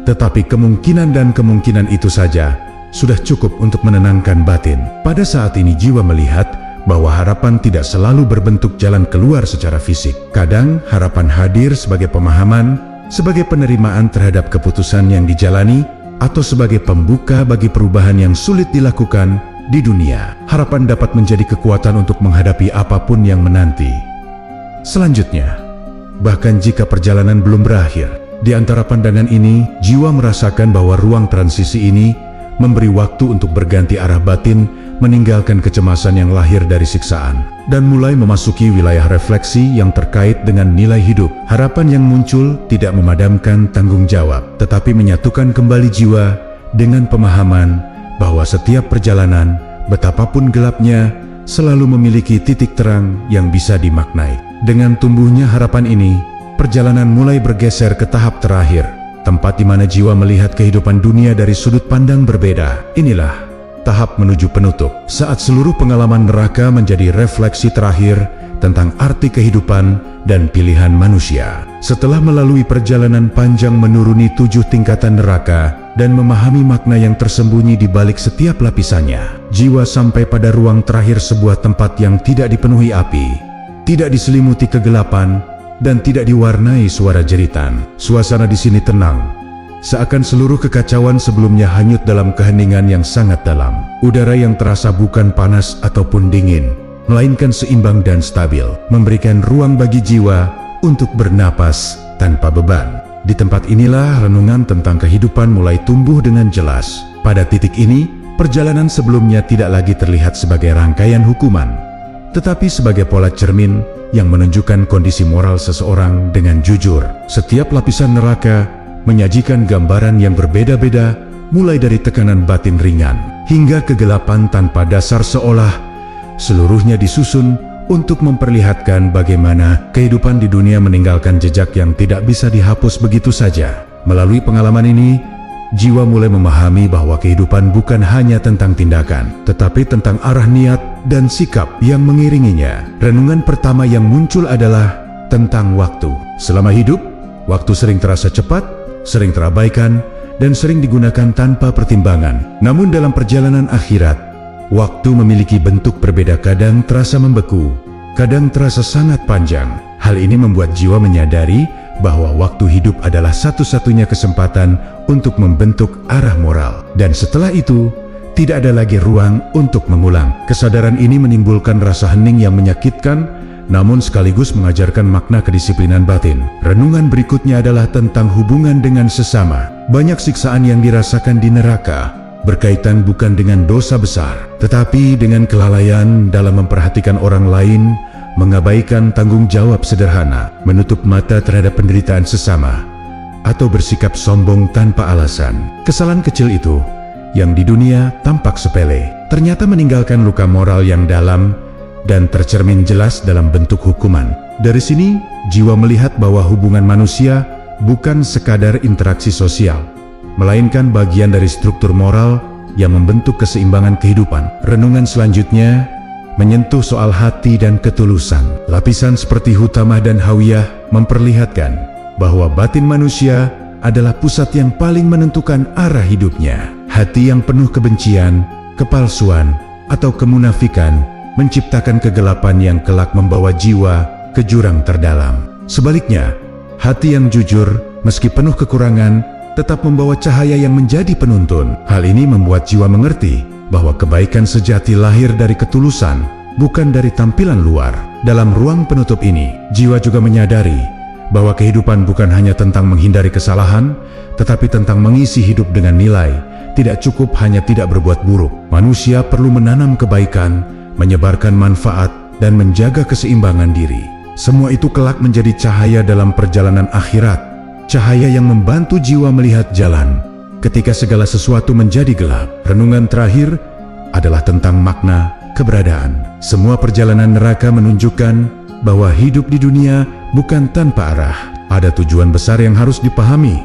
tetapi kemungkinan dan kemungkinan itu saja sudah cukup untuk menenangkan batin. Pada saat ini jiwa melihat bahwa harapan tidak selalu berbentuk jalan keluar secara fisik. Kadang harapan hadir sebagai pemahaman, sebagai penerimaan terhadap keputusan yang dijalani, atau sebagai pembuka bagi perubahan yang sulit dilakukan di dunia. Harapan dapat menjadi kekuatan untuk menghadapi apapun yang menanti. Selanjutnya, bahkan jika perjalanan belum berakhir, di antara pandangan ini, jiwa merasakan bahwa ruang transisi ini memberi waktu untuk berganti arah batin, meninggalkan kecemasan yang lahir dari siksaan, dan mulai memasuki wilayah refleksi yang terkait dengan nilai hidup. Harapan yang muncul tidak memadamkan tanggung jawab, tetapi menyatukan kembali jiwa dengan pemahaman bahwa setiap perjalanan, betapapun gelapnya, selalu memiliki titik terang yang bisa dimaknai. Dengan tumbuhnya harapan ini, perjalanan mulai bergeser ke tahap terakhir, tempat di mana jiwa melihat kehidupan dunia dari sudut pandang berbeda. Inilah tahap menuju penutup, saat seluruh pengalaman neraka menjadi refleksi terakhir tentang arti kehidupan dan pilihan manusia. Setelah melalui perjalanan panjang menuruni 7 tingkatan neraka dan memahami makna yang tersembunyi di balik setiap lapisannya, jiwa sampai pada ruang terakhir, sebuah tempat yang tidak dipenuhi api, tidak diselimuti kegelapan, dan tidak diwarnai suara jeritan. Suasana di sini tenang, seakan seluruh kekacauan sebelumnya hanyut dalam keheningan yang sangat dalam. Udara yang terasa bukan panas ataupun dingin, melainkan seimbang dan stabil, memberikan ruang bagi jiwa untuk bernapas tanpa beban. Di tempat inilah renungan tentang kehidupan mulai tumbuh dengan jelas. Pada titik ini, perjalanan sebelumnya tidak lagi terlihat sebagai rangkaian hukuman, tetapi sebagai pola cermin yang menunjukkan kondisi moral seseorang dengan jujur. Setiap lapisan neraka menyajikan gambaran yang berbeda-beda, mulai dari tekanan batin ringan hingga kegelapan tanpa dasar, seolah seluruhnya disusun untuk memperlihatkan bagaimana kehidupan di dunia meninggalkan jejak yang tidak bisa dihapus begitu saja. Melalui pengalaman ini, jiwa mulai memahami bahwa kehidupan bukan hanya tentang tindakan, tetapi tentang arah niat dan sikap yang mengiringinya. Renungan pertama yang muncul adalah tentang waktu. Selama hidup, waktu sering terasa cepat, sering terabaikan, dan sering digunakan tanpa pertimbangan. Namun dalam perjalanan akhirat, waktu memiliki bentuk berbeda, kadang terasa membeku, kadang terasa sangat panjang. Hal ini membuat jiwa menyadari bahwa waktu hidup adalah satu-satunya kesempatan untuk membentuk arah moral. Dan setelah itu, tidak ada lagi ruang untuk mengulang. Kesadaran ini menimbulkan rasa hening yang menyakitkan, namun sekaligus mengajarkan makna kedisiplinan batin. Renungan berikutnya adalah tentang hubungan dengan sesama. Banyak siksaan yang dirasakan di neraka berkaitan bukan dengan dosa besar, tetapi dengan kelalaian dalam memperhatikan orang lain, mengabaikan tanggung jawab sederhana, menutup mata terhadap penderitaan sesama, atau bersikap sombong tanpa alasan. Kesalahan kecil itu, yang di dunia tampak sepele, ternyata meninggalkan luka moral yang dalam dan tercermin jelas dalam bentuk hukuman. Dari sini, jiwa melihat bahwa hubungan manusia bukan sekadar interaksi sosial, melainkan bagian dari struktur moral yang membentuk keseimbangan kehidupan. Renungan selanjutnya menyentuh soal hati dan ketulusan. Lapisan seperti Hutamah dan Hawiyah memperlihatkan bahwa batin manusia adalah pusat yang paling menentukan arah hidupnya. Hati yang penuh kebencian, kepalsuan, atau kemunafikan menciptakan kegelapan yang kelak membawa jiwa ke jurang terdalam. Sebaliknya, hati yang jujur, meski penuh kekurangan, tetap membawa cahaya yang menjadi penuntun. Hal ini membuat jiwa mengerti bahwa kebaikan sejati lahir dari ketulusan, bukan dari tampilan luar. Dalam ruang penutup ini, jiwa juga menyadari bahwa kehidupan bukan hanya tentang menghindari kesalahan, tetapi tentang mengisi hidup dengan nilai. Tidak cukup hanya tidak berbuat buruk. Manusia perlu menanam kebaikan, menyebarkan manfaat, dan menjaga keseimbangan diri. Semua itu kelak menjadi cahaya dalam perjalanan akhirat, cahaya yang membantu jiwa melihat jalan ketika segala sesuatu menjadi gelap. Renungan terakhir adalah tentang makna keberadaan. Semua perjalanan neraka menunjukkan bahwa hidup di dunia bukan tanpa arah. Ada tujuan besar yang harus dipahami,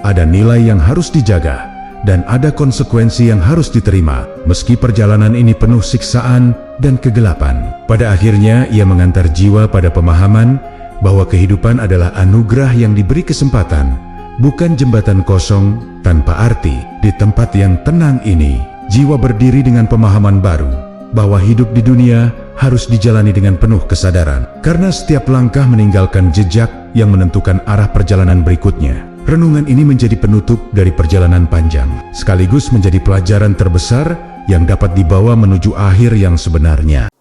ada nilai yang harus dijaga, dan ada konsekuensi yang harus diterima. Meski perjalanan ini penuh siksaan dan kegelapan, pada akhirnya ia mengantar jiwa pada pemahaman bahwa kehidupan adalah anugerah yang diberi kesempatan bukan jembatan kosong tanpa arti. Di tempat yang tenang ini, jiwa berdiri dengan pemahaman baru bahwa hidup di dunia harus dijalani dengan penuh kesadaran, karena setiap langkah meninggalkan jejak yang menentukan arah perjalanan berikutnya. Renungan ini menjadi penutup dari perjalanan panjang, sekaligus menjadi pelajaran terbesar yang dapat dibawa menuju akhir yang sebenarnya.